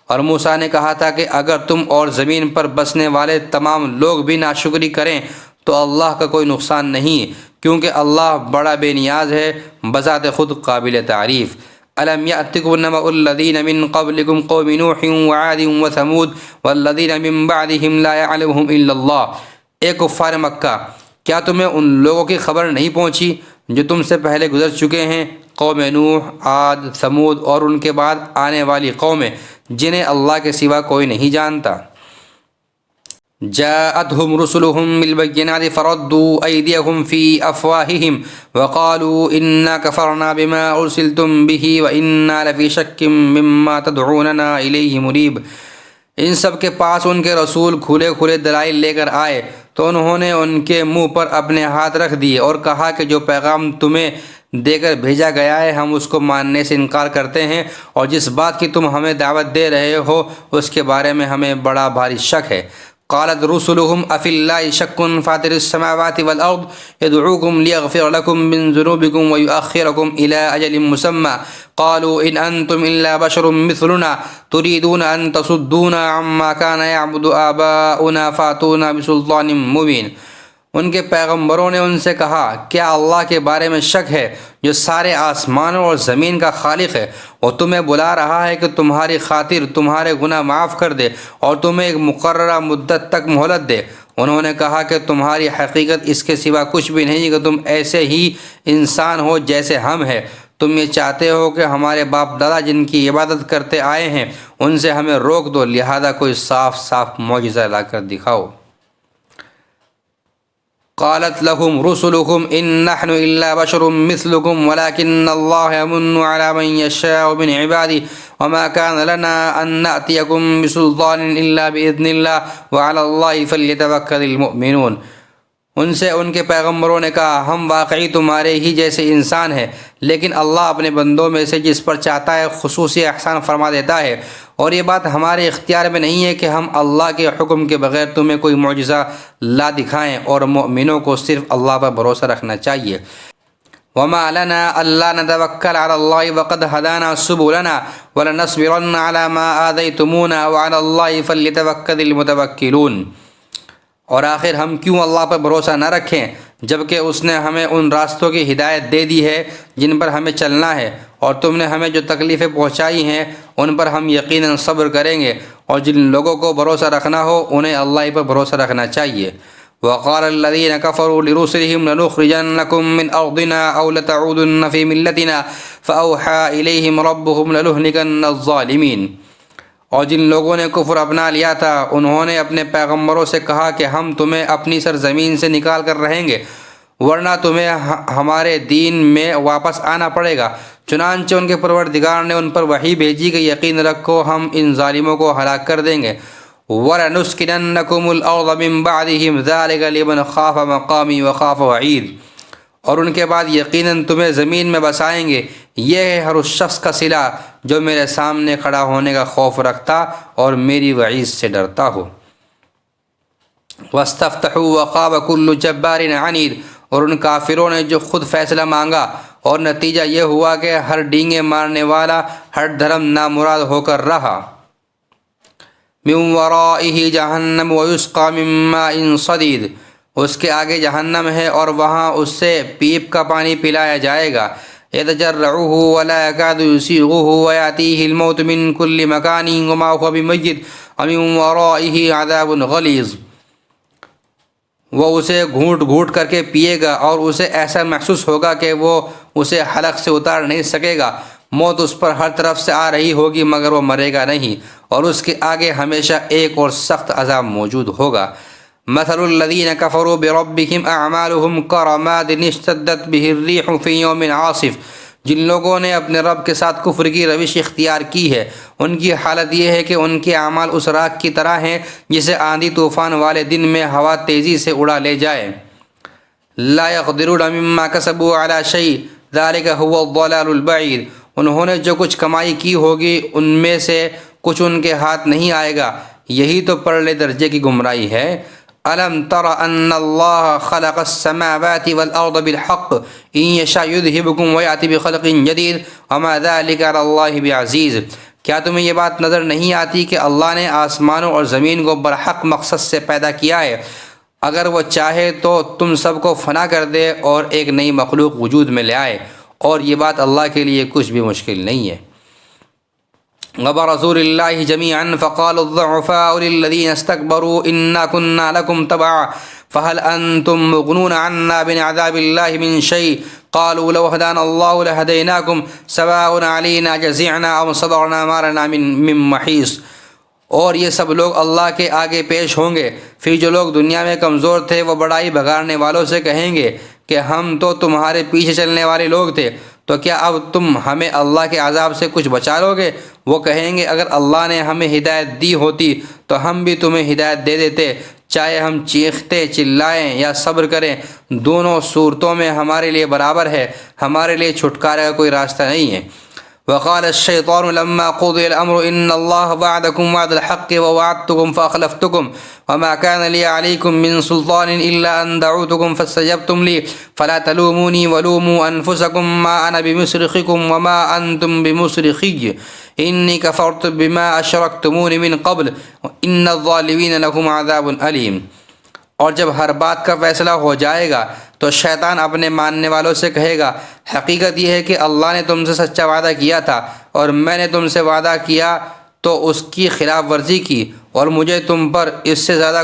اور موسیٰ نے کہا تھا کہ اگر تم اور زمین پر بسنے والے تمام لوگ بھی ناشکری کریں تو اللہ کا کوئی نقصان نہیں، کیونکہ اللہ بڑا بے نیاز ہے، بذات خود قابل تعریف۔ الم یأتکم نبأ الذین من قبلکم قوم نوح وعاد وثمود والذین من بعدہم لا یعلمہم الا اللہ۔ اے کفار مکہ، کیا تمہیں ان لوگوں کی خبر نہیں پہنچی جو تم سے پہلے گزر چکے ہیں، قوم نوح، عاد، ثمود اور ان کے بعد آنے والی قومیں جنہیں اللہ کے سوا کوئی نہیں جانتا۔ جاءتهم رسلهم بالبينات فردوا أيديهم في أفواههم وقالوا إنا كفرنا بما أرسلتم به وإنا لفي شك مما تدعوننا إليه مريب۔ ان سب کے پاس ان کے رسول کھلے کھلے دلائل لے کر آئے تو انہوں نے ان کے منہ پر اپنے ہاتھ رکھ دیے اور کہا کہ جو پیغام تمہیں دے کر بھیجا گیا ہے ہم اس کو ماننے سے انکار کرتے ہیں، اور جس بات کی تم ہمیں دعوت دے رہے ہو اس کے بارے میں ہمیں بڑا بھاری شک ہے۔ قالت رسلهم أفي الله شك فاطر السماوات والأرض يدعوكم ليغفر لكم من ذنوبكم ويؤخركم إلى أجل مسمى قالوا إن أنتم إلا بشر مثلنا تريدون أن تصدونا عما كان يعبد آباؤنا فأتونا بسلطان مبين۔ ان کے پیغمبروں نے ان سے کہا کیا اللہ کے بارے میں شک ہے جو سارے آسمانوں اور زمین کا خالق ہے، اور تمہیں بلا رہا ہے کہ تمہاری خاطر تمہارے گناہ معاف کر دے اور تمہیں ایک مقررہ مدت تک مہلت دے؟ انہوں نے کہا کہ تمہاری حقیقت اس کے سوا کچھ بھی نہیں کہ تم ایسے ہی انسان ہو جیسے ہم ہیں۔ تم یہ چاہتے ہو کہ ہمارے باپ دادا جن کی عبادت کرتے آئے ہیں ان سے ہمیں روک دو، لہذا کوئی صاف صاف معجزہ لا کر دکھاؤ۔ قالت لهم رسلهم إن نحن إلا بشر مثلكم ولكن الله يمن على من يشاء من عباده وما كان لنا أن نأتيكم بسلطان إلا بإذن الله وعلى الله فليتوكل المؤمنون۔ ان سے ان کے پیغمبروں نے کہا ہم واقعی تمہارے ہی جیسے انسان ہیں، لیکن اللہ اپنے بندوں میں سے جس پر چاہتا ہے خصوصی احسان فرما دیتا ہے، اور یہ بات ہمارے اختیار میں نہیں ہے کہ ہم اللہ کے حکم کے بغیر تمہیں کوئی معجزہ لا دکھائیں، اور مومنوں کو صرف اللہ پر بھروسہ رکھنا چاہیے۔ وما لنا الا نتوکل علی اللہ وقد ہدانا سبلنا ولنصبرن علی ما آذیتمونا وعلی اللہ فلیتوکل المتوکلون۔ اور آخر ہم کیوں اللہ پر بھروسہ نہ رکھیں جبکہ اس نے ہمیں ان راستوں کی ہدایت دے دی ہے جن پر ہمیں چلنا ہے، اور تم نے ہمیں جو تکلیفیں پہنچائی ہیں ان پر ہم یقیناً صبر کریں گے، اور جن لوگوں کو بھروسہ رکھنا ہو انہیں اللہ پر بھروسہ رکھنا چاہیے۔ وقال الذين كفروا لرسلهم لنخرجنكم من أرضنا أو لتعودن في ملتنا فأوحى إليهم ربهم لنهلكن الظالمين۔ اور جن لوگوں نے کفر اپنا لیا تھا انہوں نے اپنے پیغمبروں سے کہا کہ ہم تمہیں اپنی سرزمین سے نکال کر رہیں گے، ورنہ تمہیں ہمارے دین میں واپس آنا پڑے گا۔ چنانچہ ان کے پروردگار نے ان پر وحی بھیجی کہ یقین رکھو ہم ان ظالموں کو ہلاک کر دیں گے۔ وَلَنُسْكِنَنَّكُمُ الْأَرْضَ مِنْ بَعْدِهِمْ ذَلِكَ لِمَنْ خَافَ مَقَامِي وَخَافَ وَعِيدِ۔ اور ان کے بعد یقیناً تمہیں زمین میں بسائیں گے، یہ ہے ہر اس شخص کا صلہ جو میرے سامنے کھڑا ہونے کا خوف رکھتا اور میری وعید سے ڈرتا ہو۔ وَاسْتَفْتَحُوا وَخَابَ كُلُّ جَبَّارٍ عَنِيدٍ۔ اور ان کافروں نے جو خود فیصلہ مانگا اور نتیجہ یہ ہوا کہ ہر ڈینگے مارنے والا ہر دھرم نامراد ہو کر رہا۔ مِن وَرَائِهِ جَهَنَّمُ وَيُسْقَى مِن مَّاءٍ صَدِيدٍ۔ اس کے آگے جہنم ہے اور وہاں اس سے پیپ کا پانی پلایا جائے گا۔ يتجرعه ولا يكاد يسيغه ويأتيه الموت من كل مكان وما هو بميت ومن ورائه عذاب غلیظ۔ وہ اسے گھونٹ گھونٹ کر کے پیے گا اور اسے ایسا محسوس ہوگا کہ وہ اسے حلق سے اتار نہیں سکے گا۔ موت اس پر ہر طرف سے آ رہی ہوگی مگر وہ مرے گا نہیں، اور اس کے آگے ہمیشہ ایک اور سخت عذاب موجود ہوگا۔ مثل الذين كفروا بربهم اعمالهم كرماد اشتدت به الريح في يوم عاصف۔ جن لوگوں نے اپنے رب کے ساتھ کفر کی روش اختیار کی ہے ان کی حالت یہ ہے کہ ان کے اعمال اس راکھ کی طرح ہیں جسے آندھی طوفان والے دن میں ہوا تیزی سے اڑا لے جائے۔ لا يقدرون مما كسبوا على شيء ذلك هو الضلال البعید۔ انہوں نے جو کچھ کمائی کی ہوگی ان میں سے کچھ ان کے ہاتھ نہیں آئے گا، یہی تو پرلے درجے کی گمراہی ہے۔ ألم تر أن الله خلق السماوات والأرض بالحق إن يشاء يذهبكم ويأتي بخلق جديد وما ذلك على الله بعزيز۔ کیا تمہیں یہ بات نظر نہیں آتی کہ اللہ نے آسمانوں اور زمین کو برحق مقصد سے پیدا کیا ہے، اگر وہ چاہے تو تم سب کو فنا کر دے اور ایک نئی مخلوق وجود میں لے آئے، اور یہ بات اللہ کے لیے کچھ بھی مشکل نہیں ہے۔ وبرزوا لله جميعا فقال الضعفاء للذين استكبروا إنا كنا لكم تبعا فهل أنتم مغنون عنا من عذاب الله من شيء قالوا لو هدانا الله لهديناكم سواء علينا جزعنا أو صبرنا ما لنا من محيص۔ اور یہ سب لوگ اللہ کے آگے پیش ہوں گے، پھر جو لوگ دنیا میں کمزور تھے وہ بڑائی بگاڑنے والوں سے کہیں گے کہ ہم تو تمہارے پیچھے چلنے والے لوگ تھے، تو کیا اب تم ہمیں اللہ کے عذاب سے کچھ بچا لو گے؟ وہ کہیں گے اگر اللہ نے ہمیں ہدایت دی ہوتی تو ہم بھی تمہیں ہدایت دے دیتے، چاہے ہم چیختے چلائیں یا صبر کریں، دونوں صورتوں میں ہمارے لیے برابر ہے، ہمارے لیے چھٹکارے کا کوئی راستہ نہیں ہے۔ وقال الشيطان لما قضي الأمر إن الله وعدكم وعد الحق ووعدتكم فأخلفتكم وما كان لي عليكم من سلطان إلا أن دعوتكم فاستجبتم لي فلا تلوموني ولوموا أنفسكم ما أنا بمصرخكم وما أنتم بمصرخي إني كفرت بما أشركتمون من قبل إن الظالمين لهم عذاب أليم۔ اور جب ہر بات کا فیصلہ ہو جائے گا تو شیطان اپنے ماننے والوں سے کہے گا حقیقت یہ ہے کہ اللہ نے تم سے سچا وعدہ کیا تھا اور میں نے تم سے وعدہ کیا تو اس کی خلاف ورزی کی، اور مجھے تم پر اس سے زیادہ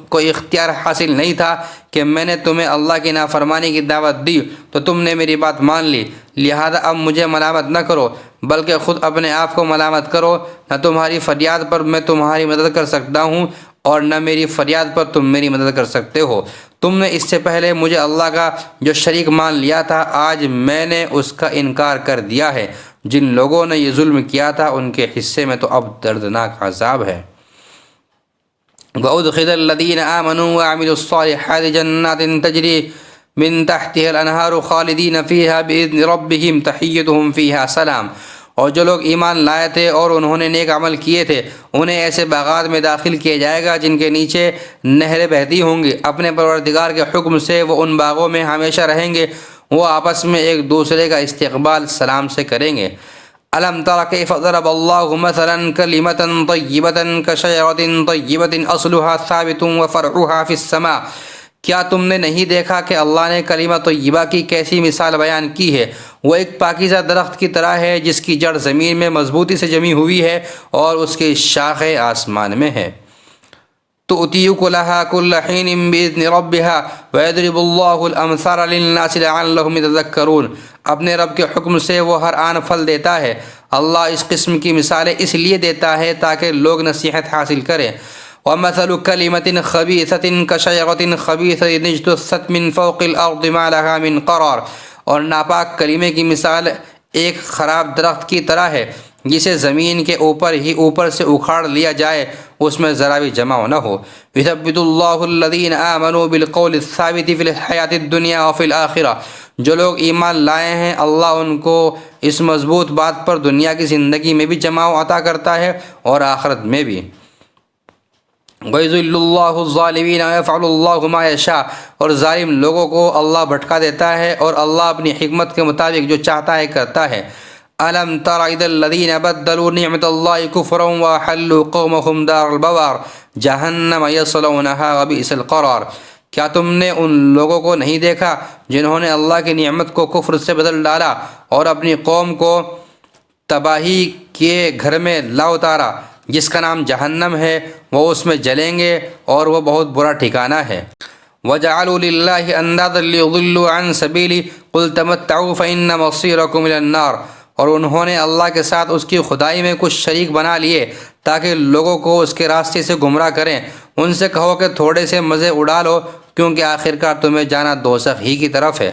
کوئی اختیار حاصل نہیں تھا کہ میں نے تمہیں اللہ کی نافرمانی کی دعوت دی تو تم نے میری بات مان لی، لہذا اب مجھے ملامت نہ کرو بلکہ خود اپنے آپ کو ملامت کرو، نہ تمہاری فریاد پر میں تمہاری مدد کر سکتا ہوں اور نہ میری فریاد پر تم میری مدد کر سکتے ہو۔ تم نے اس سے پہلے مجھے اللہ کا جو شریک مان لیا تھا، آج میں نے اس کا انکار کر دیا ہے۔ جن لوگوں نے یہ ظلم کیا تھا ان کے حصے میں تو اب دردناک عذاب ہے۔ وَأُدْخِلَ الَّذِينَ آمَنُوا وَعَمِلُوا الصَّالِحَاتِ جَنَّاتٍ تَجْرِي مِن تَحْتِهَا الْأَنْهَارُ خَالِدِينَ فِيهَا بِإِذْنِ رَبِّهِمْ تَحِيَّتُهُمْ فِيهَا سَلَامٌ۔ اور جو لوگ ایمان لائے تھے اور انہوں نے نیک عمل کیے تھے انہیں ایسے باغات میں داخل کیا جائے گا جن کے نیچے نہریں بہتی ہوں گی، اپنے پروردگار کے حکم سے وہ ان باغوں میں ہمیشہ رہیں گے، وہ آپس میں ایک دوسرے کا استقبال سلام سے کریں گے۔ أَلَمْ تَرَ كَيْفَ ضَرَبَ اللَّهُ مَثَلًا كَلِمَةً طَيِّبَةً كَشَجَرَةٍ طَيِّبَةٍ أَصْلُهَا ثَابِتٌ وَفَرْعُهَا فِي السَّمَاءِ۔ کیا تم نے نہیں دیکھا کہ اللہ نے کلمہ طیبہ کی کیسی مثال بیان کی ہے؟ وہ ایک پاکیزہ درخت کی طرح ہے جس کی جڑ زمین میں مضبوطی سے جمی ہوئی ہے اور اس کی شاخیں آسمان میں ہے۔ تُؤْتِي أُكُلَهَا كُلَّ حِينٍ بِإِذْنِ رَبِّهَا وَيَضْرِبُ اللَّهُ الْأَمْثَالَ لِلنَّاسِ لَعَلَّهُمْ يَتَذَكَّرُونَ۔ اپنے رب کے حکم سے وہ ہر آن پھل دیتا ہے، اللہ اس قسم کی مثالیں اس لیے دیتا ہے تاکہ لوگ نصیحت حاصل کریں۔ وَمَثَلُ كَلِمَةٍ خَبِيثَةٍ كَشَجَرَةٍ خَبِيثَةٍ اجْتُثَّتْ مِنْ فَوْقِ الْأَرْضِ مَا لَهَا مِنْ قَرَارٍ۔ اور ناپاک کلمے کی مثال ایک خراب درخت کی طرح ہے جسے زمین کے اوپر سے اکھاڑ لیا جائے، اس میں ذرا بھی جمع نہ ہو۔ يُثَبِّتُ اللَّهُ الَّذِينَ آمَنُوا بِالْقَوْلِ الثَّابِتِ فِي الْحَيَاةِ الدُّنْيَا وَفِي الْآخِرَةِ۔ جو لوگ ایمان لائے ہیں اللہ ان کو اس مضبوط بات پر دنیا کی زندگی میں بھی جمع عطا کرتا ہے اور آخرت میں بھی۔ وَيُضِلُّ اللَّهُ الظَّالِمِينَ وَيَفْعَلُ اللَّهُ مَا يَشَاءُ۔ اور ظالم لوگوں کو اللہ بھٹکا دیتا ہے اور اللہ اپنی حکمت کے مطابق جو چاہتا ہے کرتا ہے۔ أَلَمْ تَرَ إِلَى الَّذِينَ بَدَّلُوا نِعْمَةَ اللَّهِ كُفْرًا وَأَحَلُّوا قَوْمَهُمْ دَارَ الْبَوَارِ جَهَنَّمَ يَصْلَوْنَهَا وَبِئْسَ الْقَرَارُ۔ کیا تم نے ان لوگوں کو نہیں دیکھا جنہوں نے اللہ کی نعمت کو کفر سے بدل ڈالا اور اپنی قوم کو تباہی کے گھر میں لا اتارا جس کا نام جہنم ہے، وہ اس میں جلیں گے اور وہ بہت برا ٹھکانہ ہے۔ وَجَعَلُوا لِلَّهِ أَنْدَادًا لِيُضِلُّوا عَنْ سَبِيلِهِ قُلْ تَمَتَّعُوا فَإِنَّ مَصِيرَكُمْ إِلَى النَّارِ۔ اور انہوں نے اللہ کے ساتھ اس کی خدائی میں کچھ شریک بنا لیے تاکہ لوگوں کو اس کے راستے سے گمراہ کریں۔ ان سے کہو کہ تھوڑے سے مزے اڑا لو کیونکہ آخرکار تمہیں جانا دوزخ ہی کی طرف ہے۔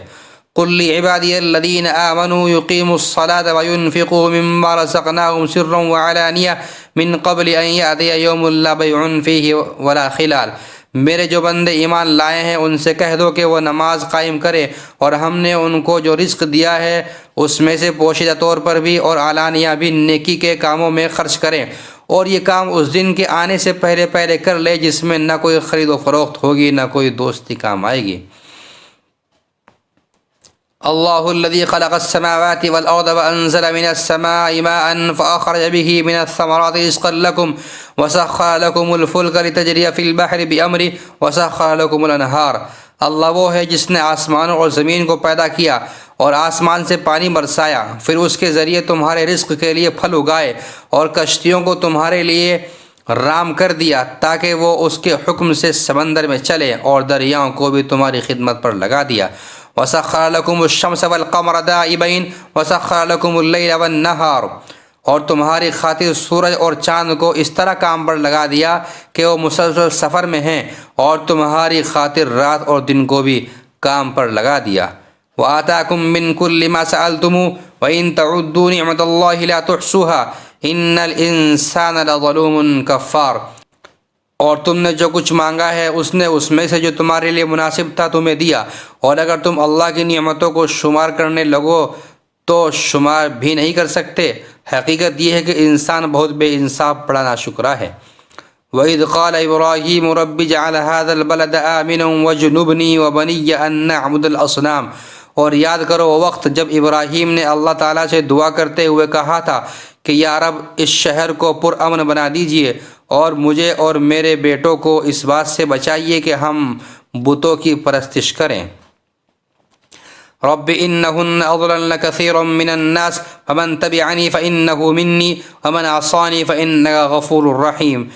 قُلْ لِعِبَادِيَ الَّذِينَ آمَنُوا يُقِيمُوا الصَّلَاةَ وَيُنْفِقُوا مِمَّا رَزَقْنَاهُمْ سِرًّا وَعَلَانِيَةً مِّن قَبْلِ أَن يَأْتِيَ يَوْمٌ لَا بَيْعٌ فِيهِ وَلَا خِلَالٌ۔ میرے جو بندے ایمان لائے ہیں ان سے کہہ دو کہ وہ نماز قائم کرے اور ہم نے ان کو جو رزق دیا ہے اس میں سے پوشیدہ طور پر بھی اور علانیہ بھی نیکی کے کاموں میں خرچ کریں، اور یہ کام اس دن کے آنے سے پہلے پہلے کر لے جس میں نہ کوئی خرید و فروخت ہوگی نہ کوئی دوستی کام آئے گی۔ اللہ الذي خلق السماوات والأرض وأنزل من السماء ماء فأخرج به من الثمرات رزقا لكم وسخر لكم الفلك لتجري في البحر بأمره وسخر لكم الأنهار۔ اللہ وہ ہے جس نے آسمانوں اور زمین کو پیدا کیا اور آسمان سے پانی برسایا، پھر اس کے ذریعے تمہارے رزق کے لیے پھل اگائے اور کشتیوں کو تمہارے لیے رام کر دیا تاکہ وہ اس کے حکم سے سمندر میں چلے، اور دریاؤں کو بھی تمہاری خدمت پر لگا دیا۔ وَسَخَّرَ لَكُمُ الشَّمْسَ وَالْقَمَرَ دَائِبَيْنِ وَسَخَّرَ لَكُمُ اللَّيْلَ وَالنَّهَارَ۔ اور تمہاری خاطر سورج اور چاند کو اس طرح کام پر لگا دیا کہ وہ مسلسل سفر میں ہیں، اور تمہاری خاطر رات اور دن کو بھی کام پر لگا دیا۔ وَآتَاكُم مِّن كُلِّ مَا سَأَلْتُمُوهُ وَإِن تَعُدُّوا نِعْمَةَ اللَّهِ لَا تُحْصُوهَا إِنَّ الْإِنسَانَ لَظَلُومٌ كَفَّارٌ۔ اور تم نے جو کچھ مانگا ہے اس نے اس میں سے جو تمہارے لیے مناسب تھا تمہیں دیا، اور اگر تم اللہ کی نعمتوں کو شمار کرنے لگو تو شمار بھی نہیں کر سکتے۔ حقیقت یہ ہے کہ انسان بہت بے انصاف بڑا ناشکرا ہے۔ وَإِذْ قَالَ إِبْرَاهِيمُ رَبِّ اجْعَلْ هَذَا الْبَلَدَ آمِنًا وَاجْنُبْنِي وَبَنِيَّ أَن نَّعْبُدَ الْأَصْنَامَ، اور یاد کرو وہ وقت جب ابراہیم نے اللہ تعالیٰ سے دعا کرتے ہوئے کہا تھا کہ یا رب اس شہر کو پرامن بنا دیجئے اور مجھے اور میرے بیٹوں کو اس بات سے بچائیے کہ ہم بتوں کی پرستش کریں۔ رب انہن اضللن کثیرا من الناس فمن تبعنی فانہ منی ومن عصانی فانک غفور رحیم،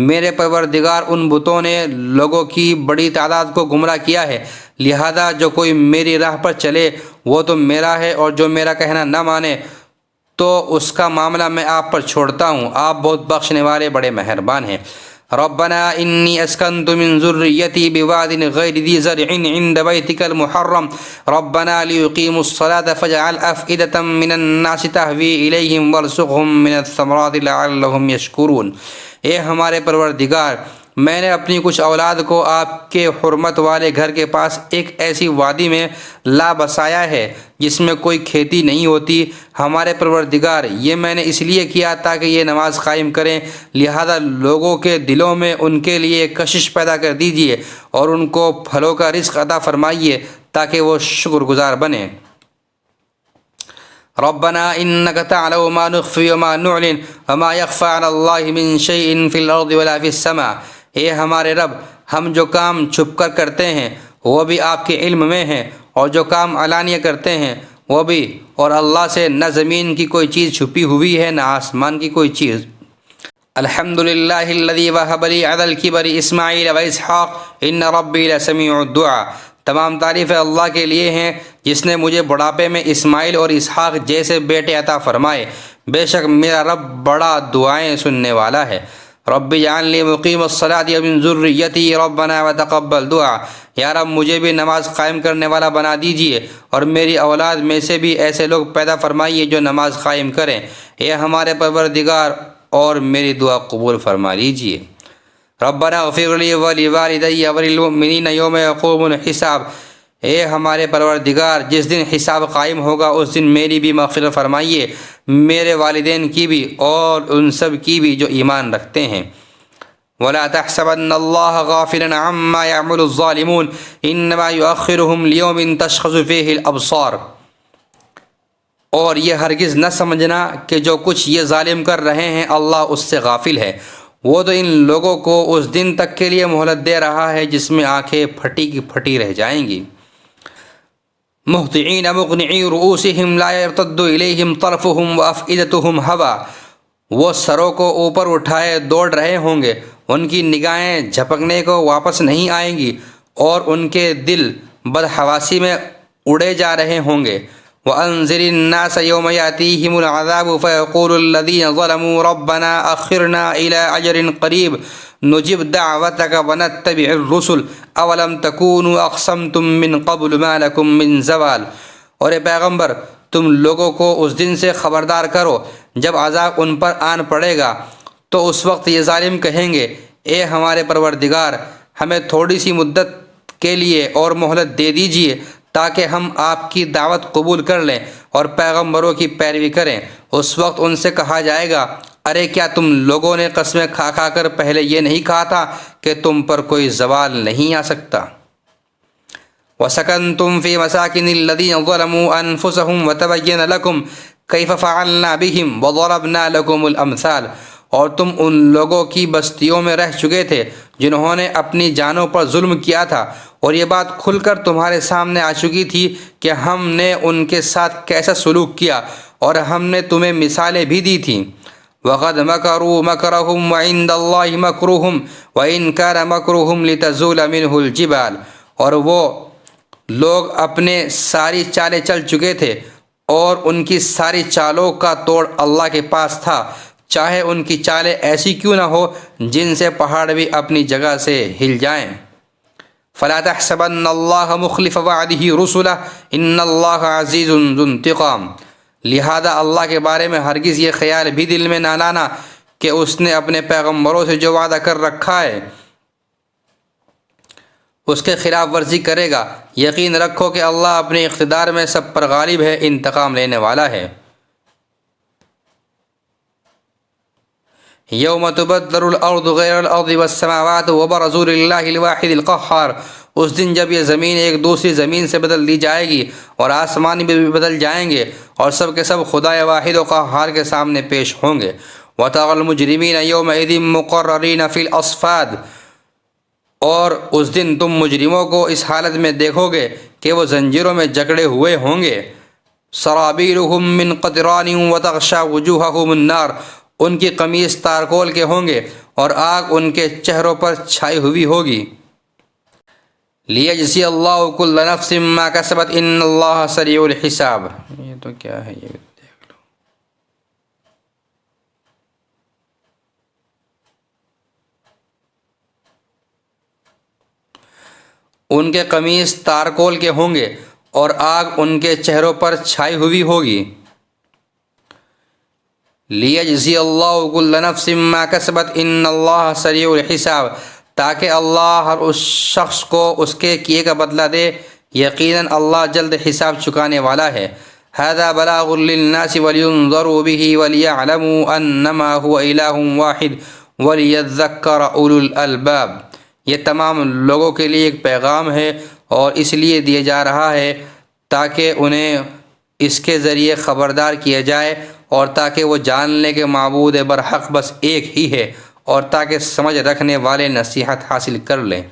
میرے پروردگار ان بتوں نے لوگوں کی بڑی تعداد کو گمراہ کیا ہے، لہذا جو کوئی میری راہ پر چلے وہ تو میرا ہے، اور جو میرا کہنا نہ مانے تو اس کا معاملہ میں آپ پر چھوڑتا ہوں، آپ بہت بخشنے والے بڑے مہربان ہیں۔ ربنا انی اسکنت من ذریتی بواد غیر ذی زرع عند بیتک المحرم ربنا لیقیموا الصلاة فاجعل افئدة من الناس تہوی الیہم وارزقہم من الثمرات لعلہم یشکرون، اے ہمارے پروردگار میں نے اپنی کچھ اولاد کو آپ کے حرمت والے گھر کے پاس ایک ایسی وادی میں لا بسایا ہے جس میں کوئی کھیتی نہیں ہوتی۔ ہمارے پروردگار یہ میں نے اس لیے کیا تاکہ یہ نماز قائم کریں، لہذا لوگوں کے دلوں میں ان کے لیے کشش پیدا کر دیجیے اور ان کو پھلوں کا رزق عطا فرمائیے تاکہ وہ شکر گزار بنیں۔ ربنا انک تعلم ما نخفی وما نعلن وما یخفی علی اللہ من شیء فی الارض ولا فی السماء، اے ہمارے رب ہم جو کام چھپ کر کرتے ہیں وہ بھی آپ کے علم میں ہیں، اور جو کام علانیہ کرتے ہیں وہ بھی، اور اللہ سے نہ زمین کی کوئی چیز چھپی ہوئی ہے نہ آسمان کی کوئی چیز۔ الحمدللہ الذی وہب لی علی الکبر اسماعیل و اسحاق ان ربی لسمیع الدعاء، تمام تعریفیں اللہ کے لیے ہیں جس نے مجھے بڑھاپے میں اسماعیل اور اسحاق جیسے بیٹے عطا فرمائے، بے شک میرا رب بڑا دعائیں سننے والا ہے۔ رب اجعلنی مقیم الصلاۃ ومن ذریتی ربنا وتقبل دعا، یا رب مجھے بھی نماز قائم کرنے والا بنا دیجیے اور میری اولاد میں سے بھی ایسے لوگ پیدا فرمائیے جو نماز قائم کریں، اے ہمارے پروردگار اور میری دعا قبول فرما لیجیے۔ ربنا اغفر لی ولوالدی وللمؤمنین یوم یقوم الحساب، اے ہمارے پروردگار جس دن حساب قائم ہوگا اس دن میری بھی مغفرت فرمائیے، میرے والدین کی بھی اور ان سب کی بھی جو ایمان رکھتے ہیں۔ ولا تحسبن اللہ غافلا عما يعمل الظالمون انما يؤخرهم ليوم تشخص فيه الابصار، اور یہ ہرگز نہ سمجھنا کہ جو کچھ یہ ظالم کر رہے ہیں اللہ اس سے غافل ہے، وہ تو ان لوگوں کو اس دن تک کے لیے مہلت دے رہا ہے جس میں آنکھیں پھٹی کی پھٹی رہ جائیں گی۔ مہطعین مقنعی رؤوسہم لا یرتد الیہم طرفہم وافئدتہم ہوا، وہ سروں کو اوپر اٹھائے دوڑ رہے ہوں گے، ان کی نگاہیں جھپکنے کو واپس نہیں آئیں گی اور ان کے دل بدحواسی میں اڑے جا رہے ہوں گے۔ وَأَنذِرِ النَّاسَ يَوْمَ يَأْتِيهِمُ الْعَذَابُ فَيَقُولُ الَّذِينَ ظَلَمُوا رَبَّنَا أَخِّرْنَا إِلَىٰ أَجَلٍ قَرِيبٍ نُجِبْ دَعْوَتَكَ وَنَتَّبِعِ الرُّسُلَ أَوَلَمْ تَكُونُوا أَقْسَمْتُم مِّن قَبْلُ مَا لَكُم مِّن زَوَالٍ، اور اے پیغمبر تم لوگوں کو اس دن سے خبردار کرو جب عذاب ان پر آن پڑے گا، تو اس وقت یہ ظالم کہیں گے اے ہمارے پروردگار ہمیں تھوڑی سی مدت کے لیے اور مہلت دے دیجیے تاکہ ہم آپ کی دعوت قبول کر لیں اور پیغمبروں کی پیروی کریں۔ اس وقت ان سے کہا جائے گا ارے کیا تم لوگوں نے قسمیں کھا کھا کر پہلے یہ نہیں کہا تھا کہ تم پر کوئی زوال نہیں آ سکتا۔ وَسَكَنْتُمْ فِي مَسَاكِنِ الَّذِينَ ظَلَمُوا أَنفُسَهُمْ وَتَبَيَّنَ لَكُمْ كَيْفَ فَعَلْنَا بِهِمْ وَضَرَبْنَا لَكُمُ الْأَمْثَالَ، اور تم ان لوگوں کی بستیوں میں رہ چکے تھے جنہوں نے اپنی جانوں پر ظلم کیا تھا، اور یہ بات کھل کر تمہارے سامنے آ چکی تھی کہ ہم نے ان کے ساتھ کیسا سلوک کیا، اور ہم نے تمہیں مثالیں بھی دی تھیں۔ وَقَدْ مَكَرُوا مَكْرَهُمْ وَعِندَ اللَّهِ مَكْرُهُمْ وَإِنْ كَانَ مَكْرُهُمْ لِتَزُولَ مِنْهُ الْجِبَالُ، اور وہ لوگ اپنے ساری چالیں چل چکے تھے اور ان کی ساری چالوں کا توڑ اللہ کے پاس تھا، چاہے ان کی چالیں ایسی کیوں نہ ہو جن سے پہاڑ بھی اپنی جگہ سے ہل جائیں۔ فَلَا تَحْسَبَنَّ اللَّهَ مُخْلِفَ وَعْدِهِ رُسُلَهُ إِنَّ اللَّهَ عَزِيزٌ ذُو انتقام، لہذا اللہ کے بارے میں ہرگز یہ خیال بھی دل میں نہ لانا کہ اس نے اپنے پیغمبروں سے جو وعدہ کر رکھا ہے اس کے خلاف ورزی کرے گا، یقین رکھو کہ اللہ اپنے اقتدار میں سب پر غالب ہے، انتقام لینے والا ہے۔ یوم تبدل الارض غیر الارض والسماوات وبرزوا للہ الواحد القہار، اس دن جب یہ زمین ایک دوسری زمین سے بدل دی جائے گی اور آسمان بھی بدل جائیں گے اور سب کے سب خدا واحد و قہار کے سامنے پیش ہوں گے۔ وَتَرَى الْمُجْرِمِينَ يَوْمَئِذٍ مُقَرَّنِينَ فِي الْأَصْفَادِ، اور اس دن تم مجرموں کو اس حالت میں دیکھو گے کہ وہ زنجیروں میں جکڑے ہوئے ہوں گے۔ سرابیلہم من قطران وتغشی وجوہہم النار، ان کی قمیص تارکول کے ہوں گے اور آگ ان کے چہروں پر چھائی ہوئی ہوگی۔ لیجزی اللہ کل نفس ما کسبت ان اللہ سریع الحساب، یہ تو کیا ہے، یہ دیکھ لو۔ ان کے قمیص تارکول کے ہوں گے اور آگ ان کے چہروں پر چھائی ہوئی ہوگی۔ لیجزی اللہ کل نفس ما کسبت ان اللہ سریع الحساب، تاکہ اللہ ہر اس شخص کو اس کے کیے کا بدلہ دے، یقیناً اللہ جلد حساب چکانے والا ہے۔ ھذا بلاغ للناس ولینذروا به وليعلموا انما هو الہ واحد وليذکر اولو الالباب، یہ تمام لوگوں کے لیے ایک پیغام ہے اور اس لیے دیا جا رہا ہے تاکہ انہیں اس کے ذریعے خبردار کیا جائے اور تاکہ وہ جان لیں کہ معبود برحق بس ایک ہی ہے، اور تاکہ سمجھ رکھنے والے نصیحت حاصل کر لیں۔